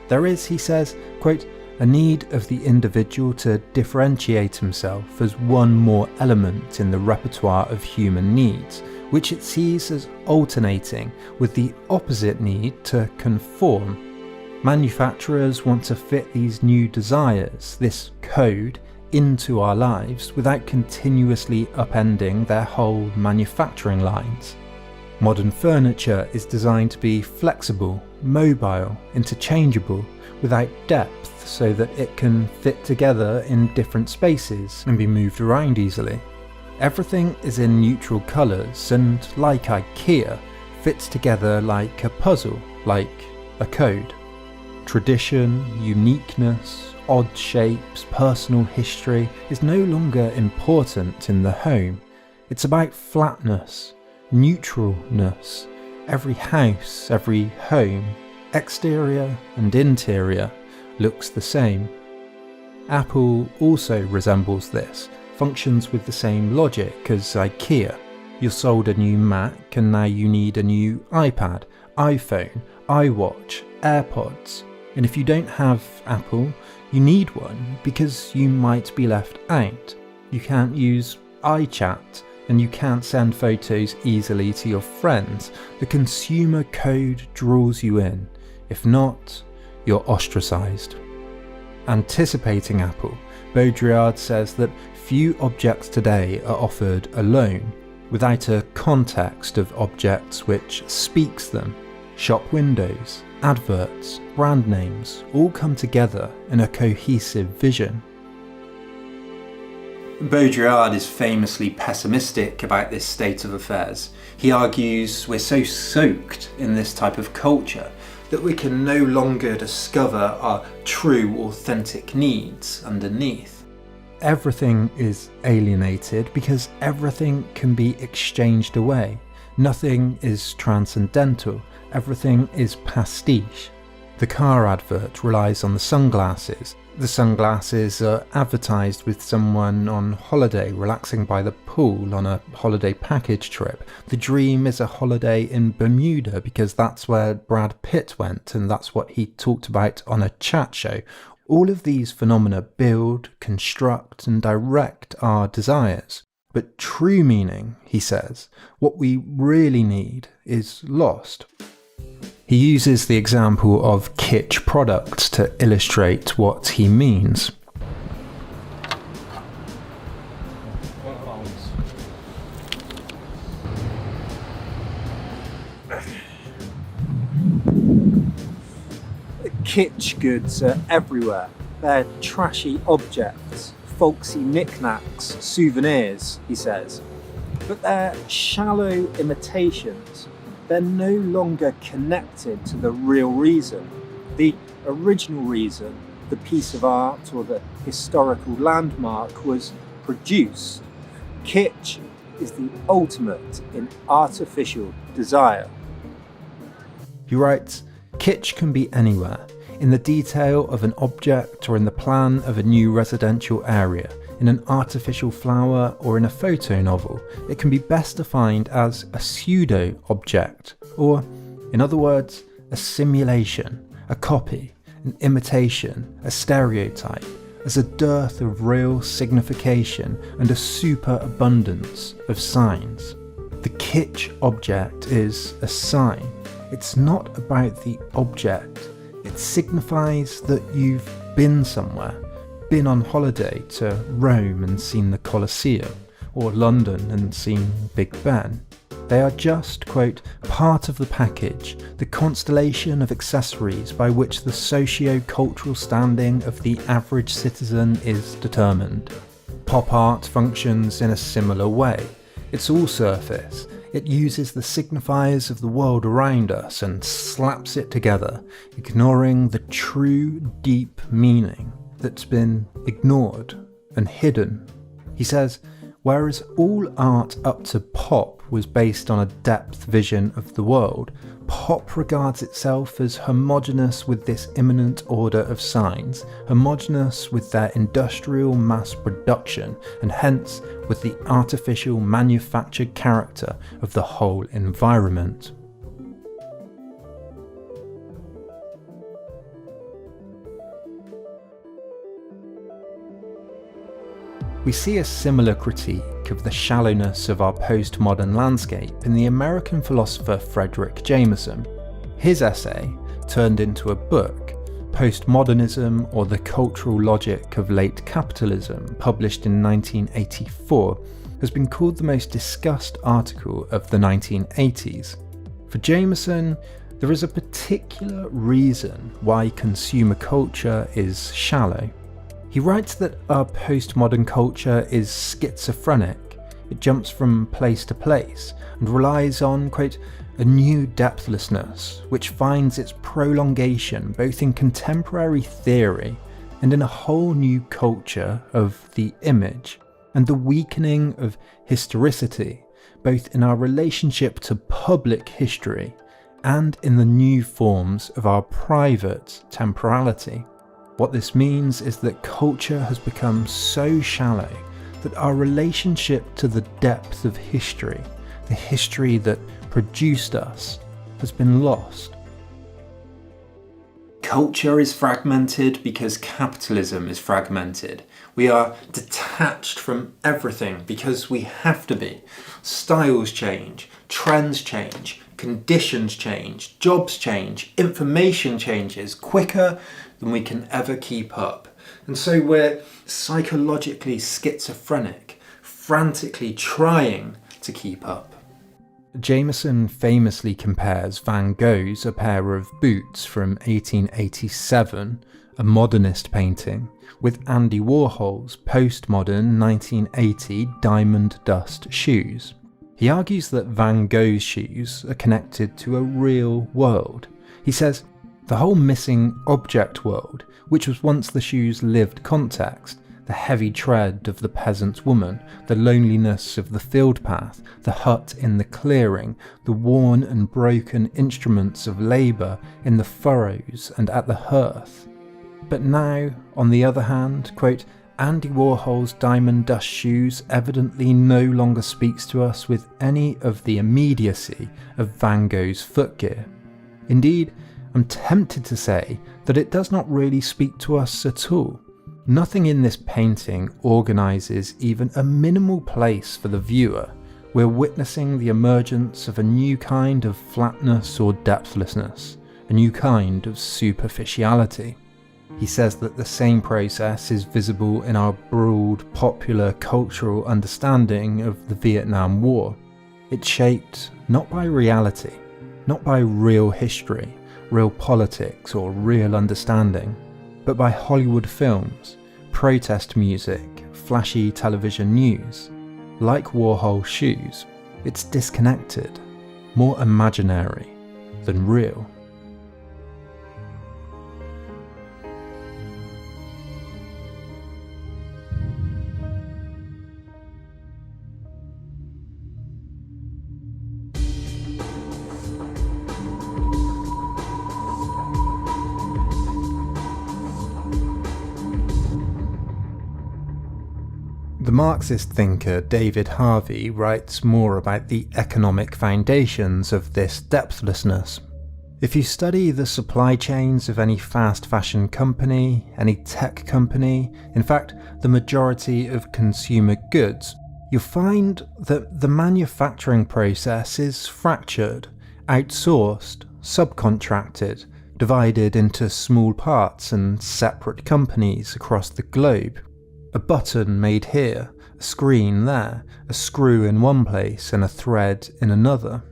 There is, he says, quote, a need of the individual to differentiate himself as one more element in the repertoire of human needs, which it sees as alternating with the opposite need to conform. Manufacturers want to fit these new desires, this code, into our lives without continuously upending their whole manufacturing lines. Modern furniture is designed to be flexible, mobile, interchangeable, without depth so that it can fit together in different spaces and be moved around easily. Everything is in neutral colours and, like IKEA, fits together like a puzzle, like a code. Tradition, uniqueness, odd shapes, personal history is no longer important in the home. It's about flatness, neutralness. Every house, every home, exterior and interior, looks the same. Apple also resembles this, functions with the same logic as IKEA. You're sold a new Mac and now you need a new iPad, iPhone, iWatch, AirPods. And if you don't have Apple, you need one because you might be left out. You can't use iChat and you can't send photos easily to your friends. The consumer code draws you in. If not, you're ostracised. Anticipating Apple, Baudrillard says that few objects today are offered alone, without a context of objects which speaks them. Shop windows, adverts, brand names all come together in a cohesive vision. Baudrillard is famously pessimistic about this state of affairs. He argues we're so soaked in this type of culture that we can no longer discover our true, authentic needs underneath. Everything is alienated because everything can be exchanged away. Nothing is transcendental. Everything is pastiche. The car advert relies on the sunglasses. The sunglasses are advertised with someone on holiday relaxing by the pool on a holiday package trip. The dream is a holiday in Bermuda because that's where Brad Pitt went and that's what he talked about on a chat show. All of these phenomena build, construct and direct our desires. But true meaning, he says, what we really need is lost. He uses the example of kitsch products to illustrate what he means. Kitsch goods are everywhere. They're trashy objects, folksy knickknacks, souvenirs, he says. But they're shallow imitations. They're no longer connected to the real reason, the original reason the piece of art or the historical landmark was produced. Kitsch is the ultimate in artificial desire. He writes, kitsch can be anywhere, in the detail of an object or in the plan of a new residential area, in an artificial flower or in a photo novel. It can be best defined as a pseudo-object, or, in other words, a simulation, a copy, an imitation, a stereotype, as a dearth of real signification and a superabundance of signs. The kitsch object is a sign. It's not about the object. It signifies that you've been somewhere, been on holiday to Rome and seen the Colosseum, or London and seen Big Ben. They are just, quote, part of the package, the constellation of accessories by which the socio-cultural standing of the average citizen is determined. Pop art functions in a similar way. It's all surface. It uses the signifiers of the world around us and slaps it together, ignoring the true, deep meaning that's been ignored and hidden. He says, whereas all art up to pop was based on a depth vision of the world, pop regards itself as homogeneous with this imminent order of signs, homogeneous with their industrial mass production, and hence with the artificial manufactured character of the whole environment. We see a similar critique of the shallowness of our postmodern landscape in the American philosopher Fredric Jameson. His essay, turned into a book, Postmodernism or the Cultural Logic of Late Capitalism, published in 1984, has been called the most discussed article of the 1980s. For Jameson, there is a particular reason why consumer culture is shallow. He writes that our postmodern culture is schizophrenic. It jumps from place to place and relies on, quote, a new depthlessness which finds its prolongation both in contemporary theory and in a whole new culture of the image, and the weakening of historicity, both in our relationship to public history and in the new forms of our private temporality. What this means is that culture has become so shallow that our relationship to the depth of history, the history that produced us, has been lost. Culture is fragmented because capitalism is fragmented. We are detached from everything because we have to be. Styles change, trends change, conditions change, jobs change, information changes quicker than we can ever keep up. And so we're psychologically schizophrenic, frantically trying to keep up. Jameson famously compares Van Gogh's A Pair of Boots from 1887, a modernist painting, with Andy Warhol's postmodern 1980 diamond dust shoes. He argues that Van Gogh's shoes are connected to a real world. He says, the whole missing object world, which was once the shoe's lived context, the heavy tread of the peasant woman, the loneliness of the field path, the hut in the clearing, the worn and broken instruments of labour in the furrows and at the hearth. But now, on the other hand, quote, Andy Warhol's diamond dust shoes evidently no longer speaks to us with any of the immediacy of Van Gogh's footgear. Indeed, I'm tempted to say that it does not really speak to us at all. Nothing in this painting organises even a minimal place for the viewer. We're witnessing the emergence of a new kind of flatness or depthlessness, a new kind of superficiality. He says that the same process is visible in our broad, popular cultural understanding of the Vietnam War. It's shaped not by reality, not by real history, real politics or real understanding, but by Hollywood films, protest music, flashy television news. Like Warhol's shoes, it's disconnected, more imaginary than real. The Marxist thinker David Harvey writes more about the economic foundations of this depthlessness. If you study the supply chains of any fast fashion company, any tech company, in fact, the majority of consumer goods, you'll find that the manufacturing process is fractured, outsourced, subcontracted, divided into small parts and separate companies across the globe. A button made here, a screen there, a screw in one place and a thread in another.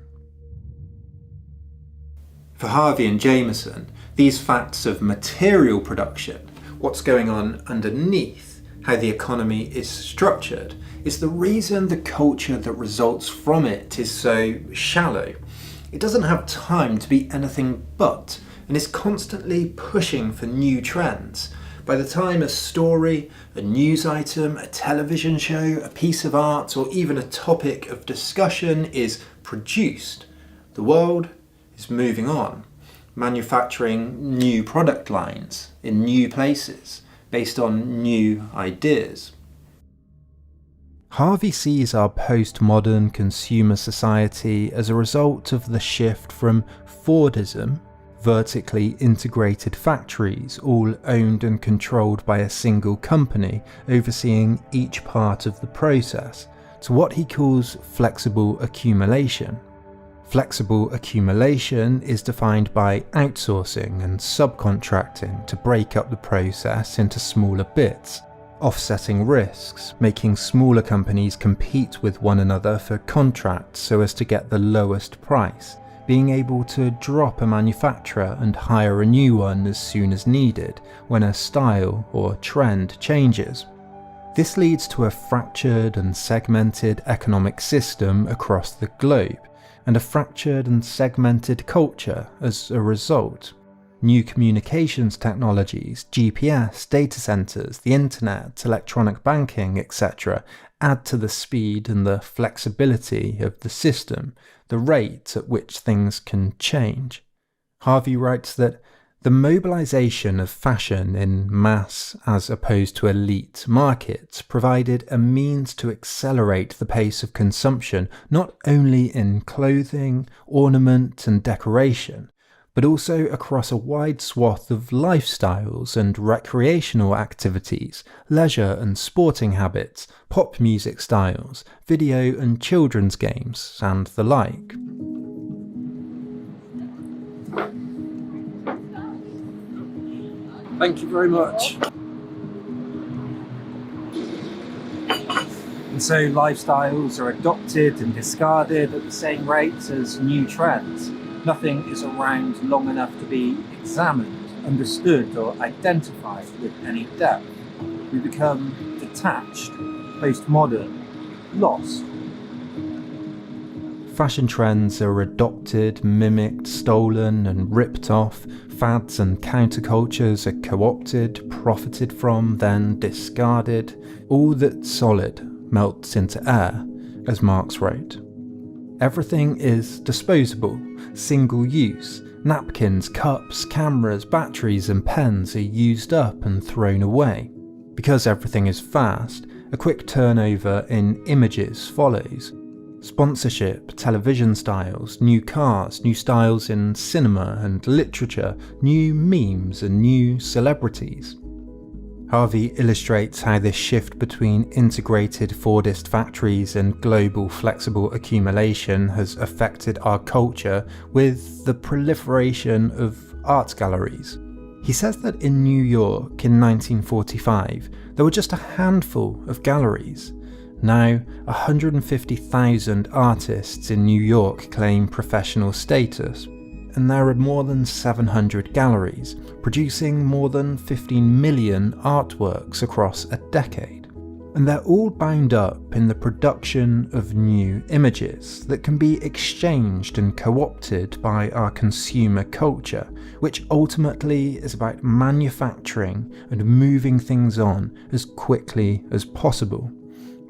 For Harvey and Jameson, these facts of material production, what's going on underneath, how the economy is structured, is the reason the culture that results from it is so shallow. It doesn't have time to be anything but, and is constantly pushing for new trends. By the time a story, a news item, a television show, a piece of art, or even a topic of discussion is produced, the world is moving on, manufacturing new product lines in new places based on new ideas. Harvey sees our postmodern consumer society as a result of the shift from Fordism, vertically integrated factories, all owned and controlled by a single company, overseeing each part of the process, to what he calls flexible accumulation. Flexible accumulation is defined by outsourcing and subcontracting to break up the process into smaller bits, offsetting risks, making smaller companies compete with one another for contracts so as to get the lowest price, being able to drop a manufacturer and hire a new one as soon as needed when a style or trend changes. This leads to a fractured and segmented economic system across the globe, and a fractured and segmented culture as a result. New communications technologies, GPS, data centers, the internet, electronic banking, etc. add to the speed and the flexibility of the system, the rate at which things can change. Harvey writes that the mobilization of fashion in mass as opposed to elite markets provided a means to accelerate the pace of consumption not only in clothing, ornament and decoration, but also across a wide swath of lifestyles and recreational activities, leisure and sporting habits, pop music styles, video and children's games, and the like. Thank you very much. And so lifestyles are adopted and discarded at the same rates as new trends. Nothing is around long enough to be examined, understood or identified with any depth. We become detached, postmodern, lost. Fashion trends are adopted, mimicked, stolen and ripped off. Fads and countercultures are co-opted, profited from, then discarded. All that's solid melts into air, as Marx wrote. Everything is disposable, single use. Napkins, cups, cameras, batteries and pens are used up and thrown away. Because everything is fast, a quick turnover in images follows. Sponsorship, television styles, new cars, new styles in cinema and literature, new memes and new celebrities. Harvey illustrates how this shift between integrated Fordist factories and global flexible accumulation has affected our culture with the proliferation of art galleries. He says that in New York in 1945, there were just a handful of galleries. Now, 150,000 artists in New York claim professional status, and there are more than 700 galleries, producing more than 15 million artworks across a decade. And they're all bound up in the production of new images that can be exchanged and co-opted by our consumer culture, which ultimately is about manufacturing and moving things on as quickly as possible.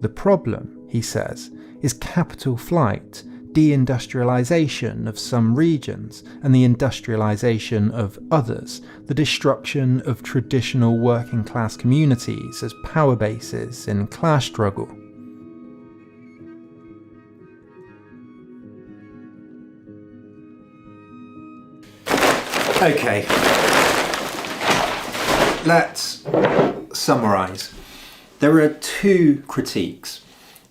The problem, he says, is capital flight, deindustrialization of some regions and the industrialization of others, the destruction of traditional working class communities as power bases in class struggle. Okay, let's summarise. There are two critiques.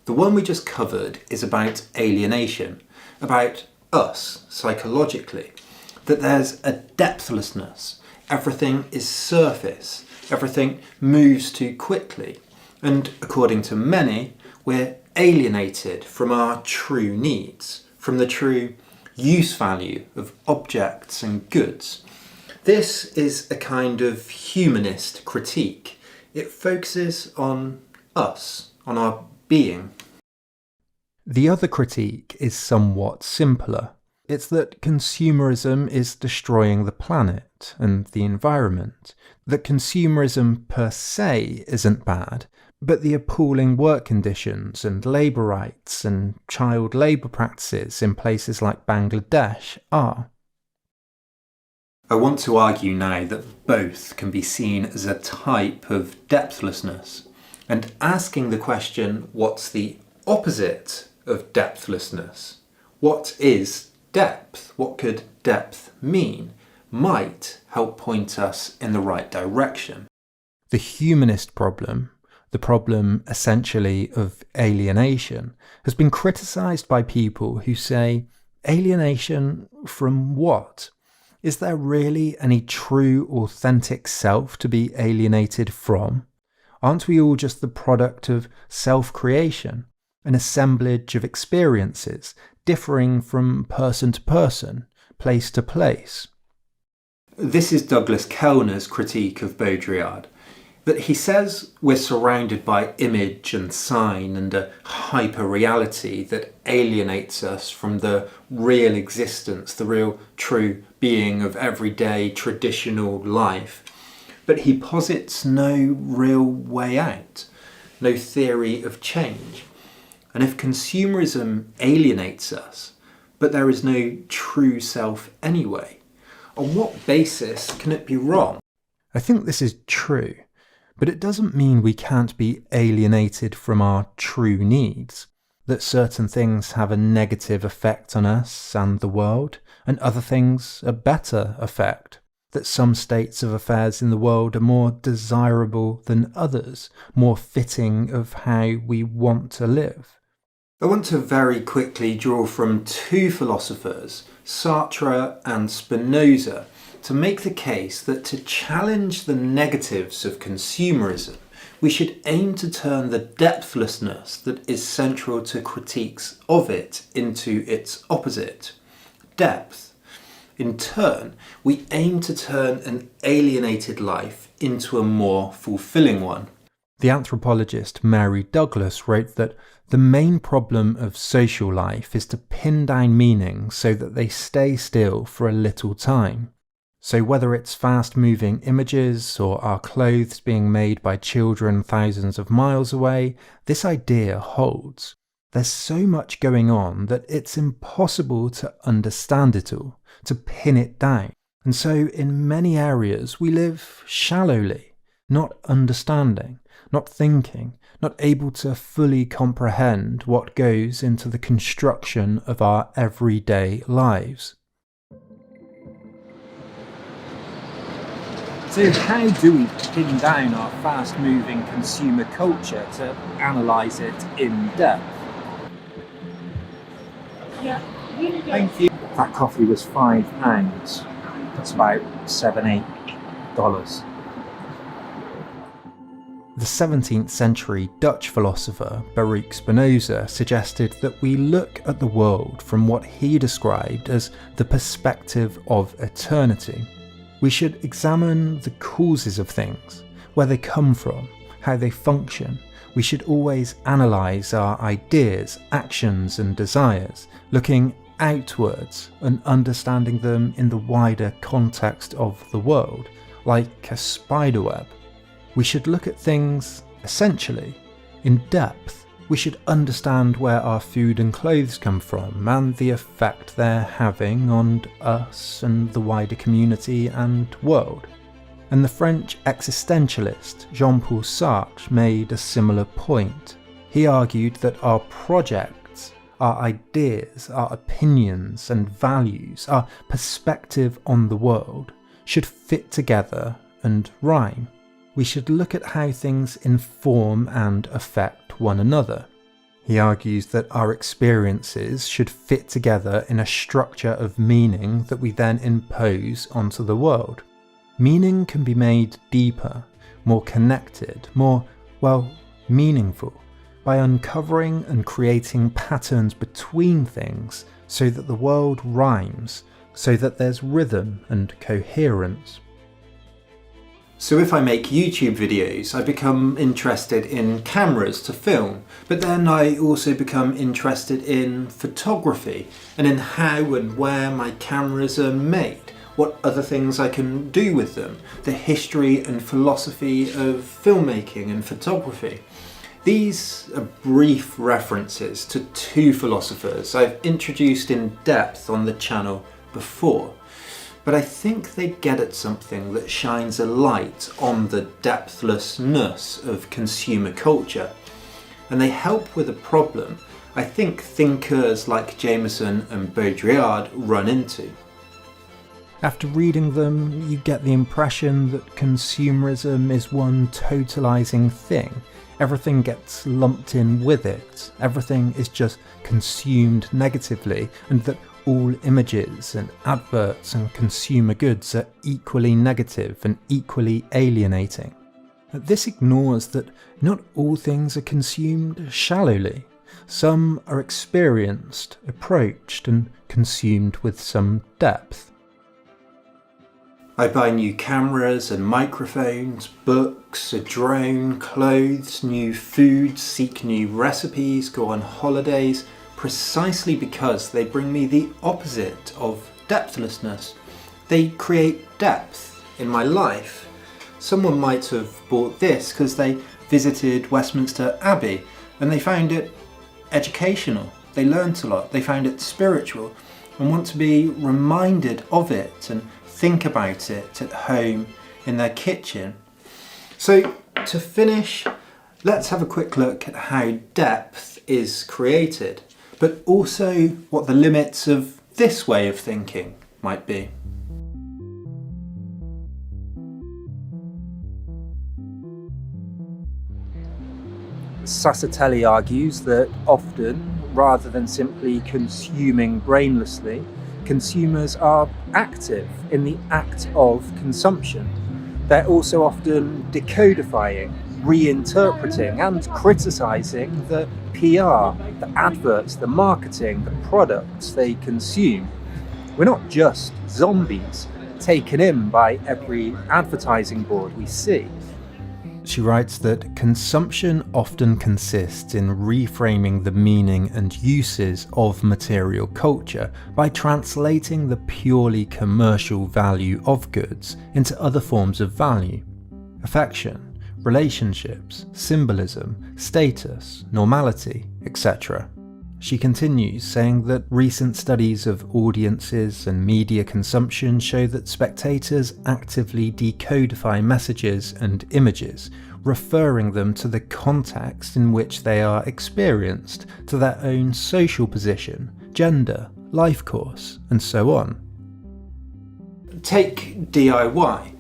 The one we just covered is about alienation, about us psychologically, that there's a depthlessness, everything is surface, everything moves too quickly, and according to many, we're alienated from our true needs, from the true use value of objects and goods. This is a kind of humanist critique. It focuses on us, on our being. The other critique is somewhat simpler. It's that consumerism is destroying the planet and the environment. That consumerism per se isn't bad, but the appalling work conditions and labour rights and child labour practices in places like Bangladesh are. I want to argue now that both can be seen as a type of depthlessness, and asking the question, what's the opposite of depthlessness? What is depth? What could depth mean? might help point us in the right direction. The humanist problem, the problem essentially of alienation, has been criticised by people who say, alienation from what? Is there really any true, authentic self to be alienated from? Aren't we all just the product of self-creation, an assemblage of experiences differing from person to person, place to place? This is Douglas Kellner's critique of Baudrillard, that he says we're surrounded by image and sign and a hyper-reality that alienates us from the real existence, the real true being of everyday traditional life. But he posits no real way out, no theory of change. And if consumerism alienates us, but there is no true self anyway, on what basis can it be wrong? I think this is true, but it doesn't mean we can't be alienated from our true needs, that certain things have a negative effect on us and the world, and other things a better effect, that some states of affairs in the world are more desirable than others, more fitting of how we want to live. I want to very quickly draw from two philosophers, Sartre and Spinoza, to make the case that to challenge the negatives of consumerism, we should aim to turn the depthlessness that is central to critiques of it into its opposite, depth. In turn, we aim to turn an alienated life into a more fulfilling one. The anthropologist Mary Douglas wrote that the main problem of social life is to pin down meaning so that they stay still for a little time. So whether it's fast-moving images or our clothes being made by children thousands of miles away, this idea holds. There's so much going on that it's impossible to understand it all, to pin it down. And so in many areas we live shallowly, not understanding, not thinking, not able to fully comprehend what goes into the construction of our everyday lives. So how do we pin down our fast-moving consumer culture to analyse it in depth? Thank you. That coffee was £5. That's about $7-8. The 17th century Dutch philosopher Baruch Spinoza suggested that we look at the world from what he described as the perspective of eternity. We should examine the causes of things, where they come from, how they function. We should always analyse our ideas, actions and desires, looking outwards and understanding them in the wider context of the world, like a spiderweb. We should look at things, essentially, in depth. We should understand where our food and clothes come from and the effect they're having on us and the wider community and world. And the French existentialist Jean-Paul Sartre made a similar point. He argued that our projects, our ideas, our opinions and values, our perspective on the world should fit together and rhyme. We should look at how things inform and affect one another. He argues that our experiences should fit together in a structure of meaning that we then impose onto the world. Meaning can be made deeper, more connected, more, meaningful, by uncovering and creating patterns between things so that the world rhymes, so that there's rhythm and coherence. So if I make YouTube videos, I become interested in cameras to film, but then I also become interested in photography and in how and where my cameras are made, what other things I can do with them, the history and philosophy of filmmaking and photography. These are brief references to two philosophers I've introduced in depth on the channel before. But I think they get at something that shines a light on the depthlessness of consumer culture, and they help with a problem I think thinkers like Jameson and Baudrillard run into. After reading them, you get the impression that consumerism is one totalising thing. Everything gets lumped in with it, everything is just consumed negatively, and that all images and adverts and consumer goods are equally negative and equally alienating. This ignores that not all things are consumed shallowly. Some are experienced, approached, and consumed with some depth. I buy new cameras and microphones, books, a drone, clothes, new food, seek new recipes, go on holidays, precisely because they bring me the opposite of depthlessness. They create depth in my life. Someone might have bought this because they visited Westminster Abbey and they found it educational. They learnt a lot, they found it spiritual and want to be reminded of it and think about it at home in their kitchen. So to finish, let's have a quick look at how depth is created, but also what the limits of this way of thinking might be. Sassatelli argues that often, rather than simply consuming brainlessly, consumers are active in the act of consumption. They're also often decodifying, reinterpreting and criticising the PR, the adverts, the marketing, the products they consume. We're not just zombies taken in by every advertising board we see. She writes that consumption often consists in reframing the meaning and uses of material culture by translating the purely commercial value of goods into other forms of value. Affection, relationships, symbolism, status, normality, etc. She continues, saying that recent studies of audiences and media consumption show that spectators actively decodify messages and images, referring them to the context in which they are experienced, to their own social position, gender, life course, and so on. Take DIY.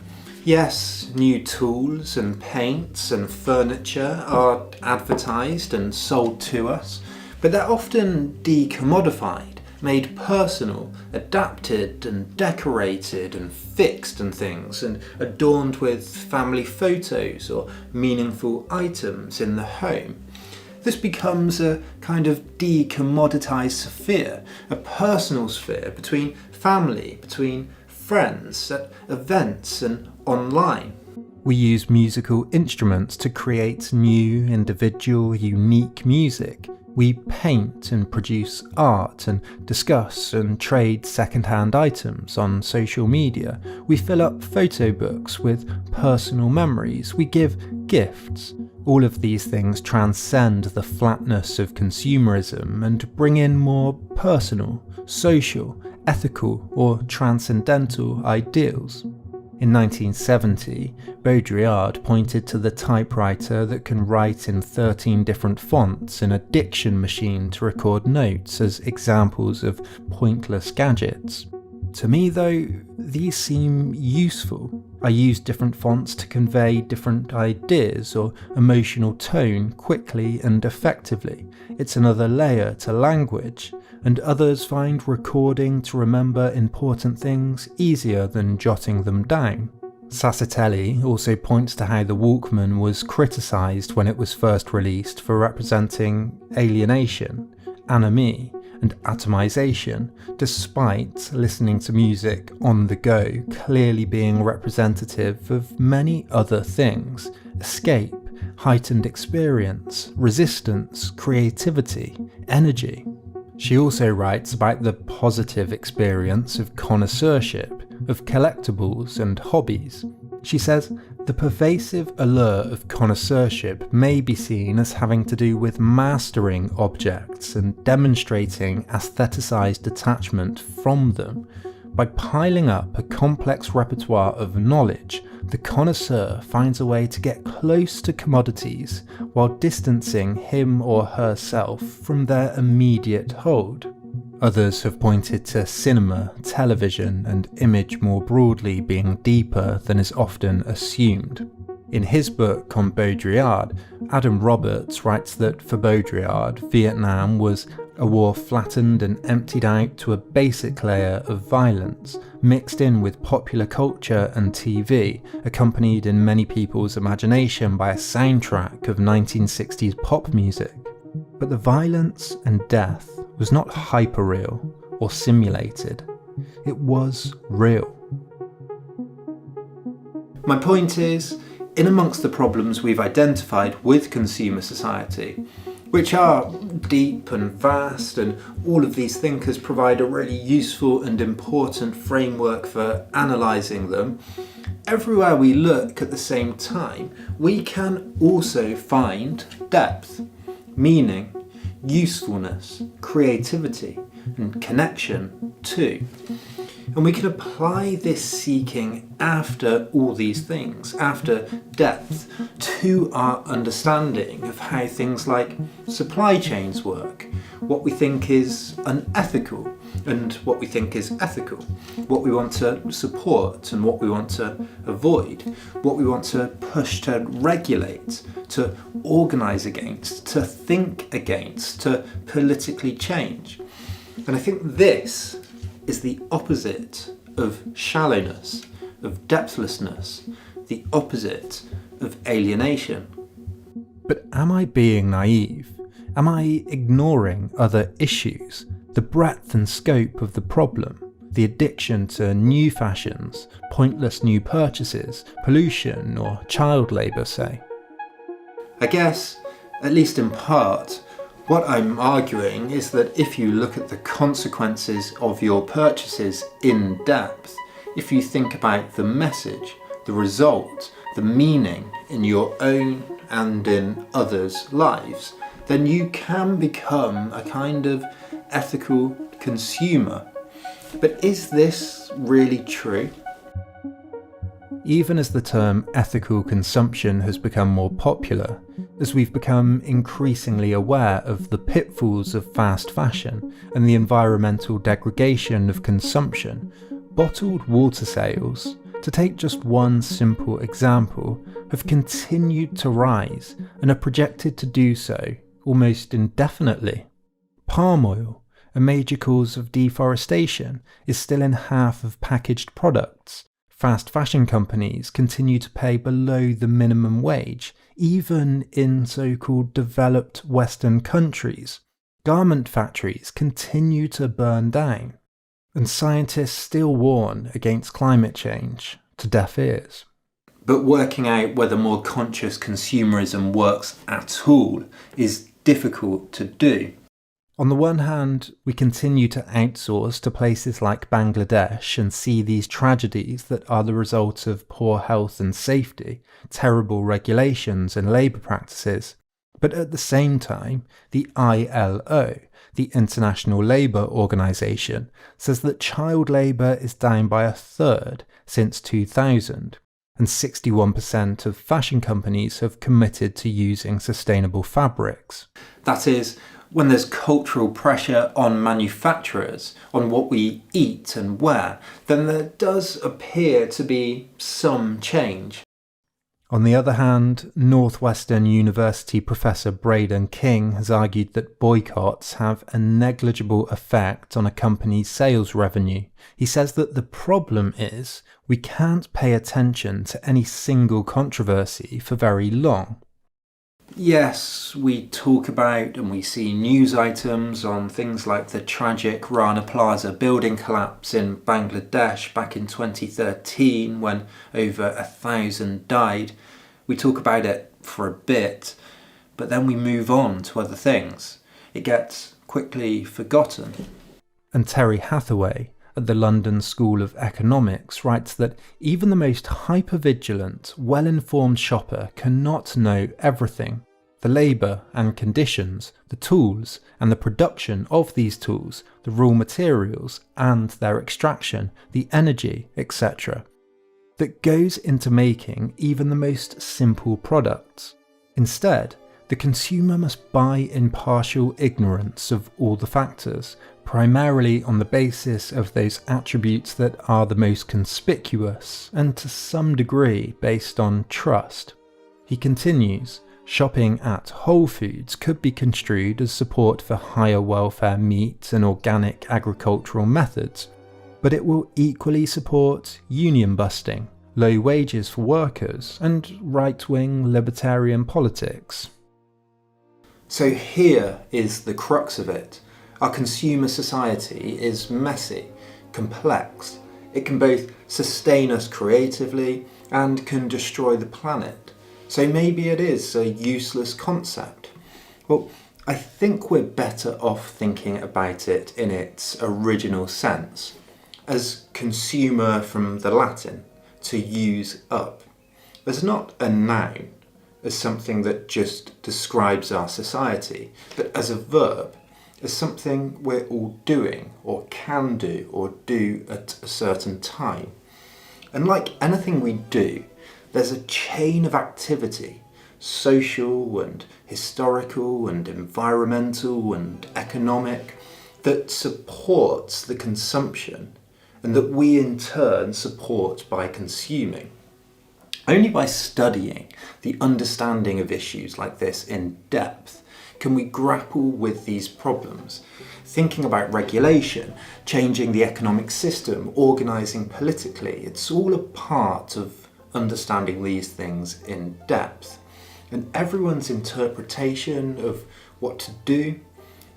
Yes, new tools and paints and furniture are advertised and sold to us, but they're often decommodified, made personal, adapted and decorated and fixed and things, and adorned with family photos or meaningful items in the home. This becomes a kind of decommoditized sphere, a personal sphere between family, between friends, at events and online. We use musical instruments to create new, individual, unique music. We paint and produce art and discuss and trade second-hand items on social media. We fill up photo books with personal memories. We give gifts. All of these things transcend the flatness of consumerism and bring in more personal, social, ethical, or transcendental ideals. In 1970, Baudrillard pointed to the typewriter that can write in 13 different fonts and a diction machine to record notes as examples of pointless gadgets. To me though, these seem useful. I use different fonts to convey different ideas or emotional tone quickly and effectively. It's another layer to language, and others find recording to remember important things easier than jotting them down. Sassatelli also points to how the Walkman was criticised when it was first released for representing alienation, anomie, and atomization, despite listening to music on the go clearly being representative of many other things: escape, heightened experience, resistance, creativity, energy. She also writes about the positive experience of connoisseurship, of collectibles and hobbies. She says, the pervasive allure of connoisseurship may be seen as having to do with mastering objects and demonstrating aestheticized detachment from them. By piling up a complex repertoire of knowledge, the connoisseur finds a way to get close to commodities while distancing him or herself from their immediate hold. Others have pointed to cinema, television, and image more broadly being deeper than is often assumed. In his book on Baudrillard, Adam Roberts writes that for Baudrillard, Vietnam was a war flattened and emptied out to a basic layer of violence, mixed in with popular culture and TV, accompanied in many people's imagination by a soundtrack of 1960s pop music. But the violence and death was not hyperreal or simulated. It was real. My point is, in amongst the problems we've identified with consumer society, which are deep and vast, and all of these thinkers provide a really useful and important framework for analysing them, everywhere we look at the same time, we can also find depth, meaning, usefulness, creativity, and connection too. And we can apply this seeking after all these things, after depth, to our understanding of how things like supply chains work, what we think is unethical and what we think is ethical, what we want to support and what we want to avoid, what we want to push to regulate, to organise against, to think against, to politically change. And I think this is the opposite of shallowness, of depthlessness, the opposite of alienation. But am I being naive? Am I ignoring other issues? The breadth and scope of the problem, the addiction to new fashions, pointless new purchases, pollution or child labour, say? I guess, at least in part, what I'm arguing is that if you look at the consequences of your purchases in depth, if you think about the message, the result, the meaning in your own and in others' lives, then you can become a kind of ethical consumer. But is this really true? Even as the term ethical consumption has become more popular, as we've become increasingly aware of the pitfalls of fast fashion and the environmental degradation of consumption, bottled water sales, to take just one simple example, have continued to rise and are projected to do so almost indefinitely. Palm oil, a major cause of deforestation, is still in half of packaged products. Fast fashion companies continue to pay below the minimum wage, even in so-called developed Western countries. Garment factories continue to burn down, and scientists still warn against climate change to deaf ears. But working out whether more conscious consumerism works at all is difficult to do. On the one hand, we continue to outsource to places like Bangladesh and see these tragedies that are the result of poor health and safety, terrible regulations and labour practices. But at the same time, the ILO, the International Labour Organization, says that child labour is down by a third since 2000, and 61% of fashion companies have committed to using sustainable fabrics. That is, when there's cultural pressure on manufacturers, on what we eat and wear, then there does appear to be some change. On the other hand, Northwestern University professor Braden King has argued that boycotts have a negligible effect on a company's sales revenue. He says that the problem is we can't pay attention to any single controversy for very long. Yes, we talk about and we see news items on things like the tragic Rana Plaza building collapse in Bangladesh back in 2013 when over 1,000 died. We talk about it for a bit, but then we move on to other things. It gets quickly forgotten. And Terry Hathaway at the London School of Economics writes that even the most hyper-vigilant, well-informed shopper cannot know everything. The labour and conditions, the tools and the production of these tools, the raw materials and their extraction, the energy, etc. that goes into making even the most simple products. Instead, The consumer must buy in partial ignorance of all the factors, primarily on the basis of those attributes that are the most conspicuous, and to some degree based on trust. He continues, shopping at Whole Foods could be construed as support for higher welfare meat and organic agricultural methods, but it will equally support union busting, low wages for workers, and right-wing libertarian politics. So here is the crux of it. Our consumer society is messy, complex. It can both sustain us creatively and can destroy the planet. So maybe it is a useless concept. Well, I think we're better off thinking about it in its original sense, as consumer from the Latin, to use up, as not a noun, as something that just describes our society, but as a verb, as something we're all doing, or can do, or do at a certain time. And like anything we do, there's a chain of activity, social and historical and environmental and economic, that supports the consumption and that we in turn support by consuming. Only by studying the understanding of issues like this in depth can we grapple with these problems, thinking about regulation, changing the economic system, organising politically. It's all a part of understanding these things in depth. And everyone's interpretation of what to do,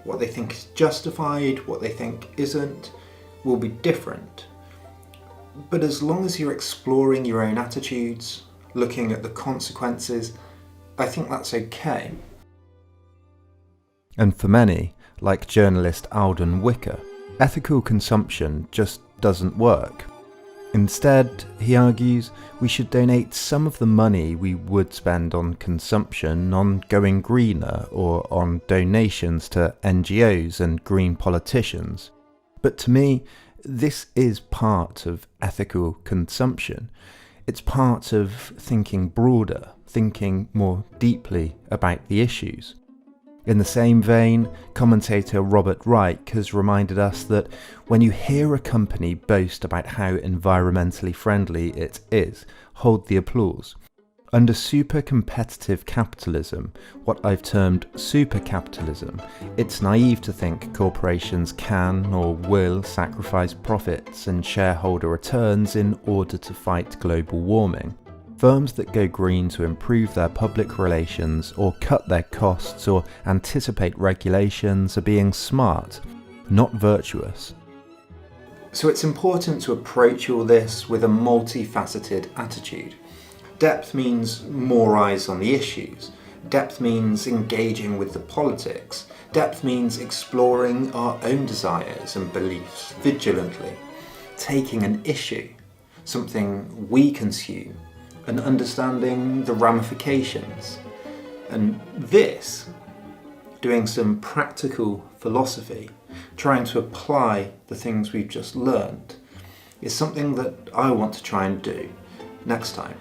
what they think is justified, what they think isn't, will be different. But as long as you're exploring your own attitudes, looking at the consequences, I think that's okay. And for many, like journalist Alden Wicker, ethical consumption just doesn't work. Instead, he argues, we should donate some of the money we would spend on consumption on going greener or on donations to NGOs and green politicians. But to me, this is part of ethical consumption. It's part of thinking broader, thinking more deeply about the issues. In the same vein, commentator Robert Reich has reminded us that when you hear a company boast about how environmentally friendly it is, hold the applause. Under super-competitive capitalism, what I've termed super-capitalism, it's naive to think corporations can or will sacrifice profits and shareholder returns in order to fight global warming. Firms that go green to improve their public relations or cut their costs or anticipate regulations are being smart, not virtuous. So it's important to approach all this with a multifaceted attitude. Depth means more eyes on the issues. Depth means engaging with the politics. Depth means exploring our own desires and beliefs vigilantly, taking an issue, something we consume, and understanding the ramifications. And this, doing some practical philosophy, trying to apply the things we've just learned, is something that I want to try and do next time.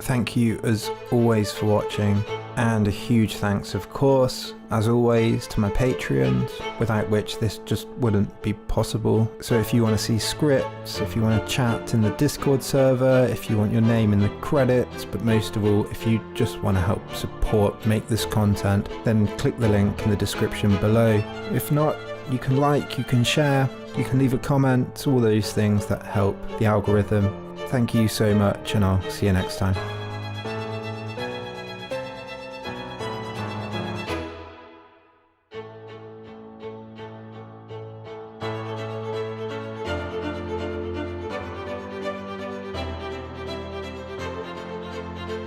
Thank you as always for watching, and a huge thanks of course, as always, to my Patreons, without which this just wouldn't be possible. So if you want to see scripts, if you want to chat in the Discord server, if you want your name in the credits, but most of all, if you just want to help support make this content, then click the link in the description below. If not, you can like, you can share, you can leave a comment, all those things that help the algorithm. Thank you so much, and I'll see you next time.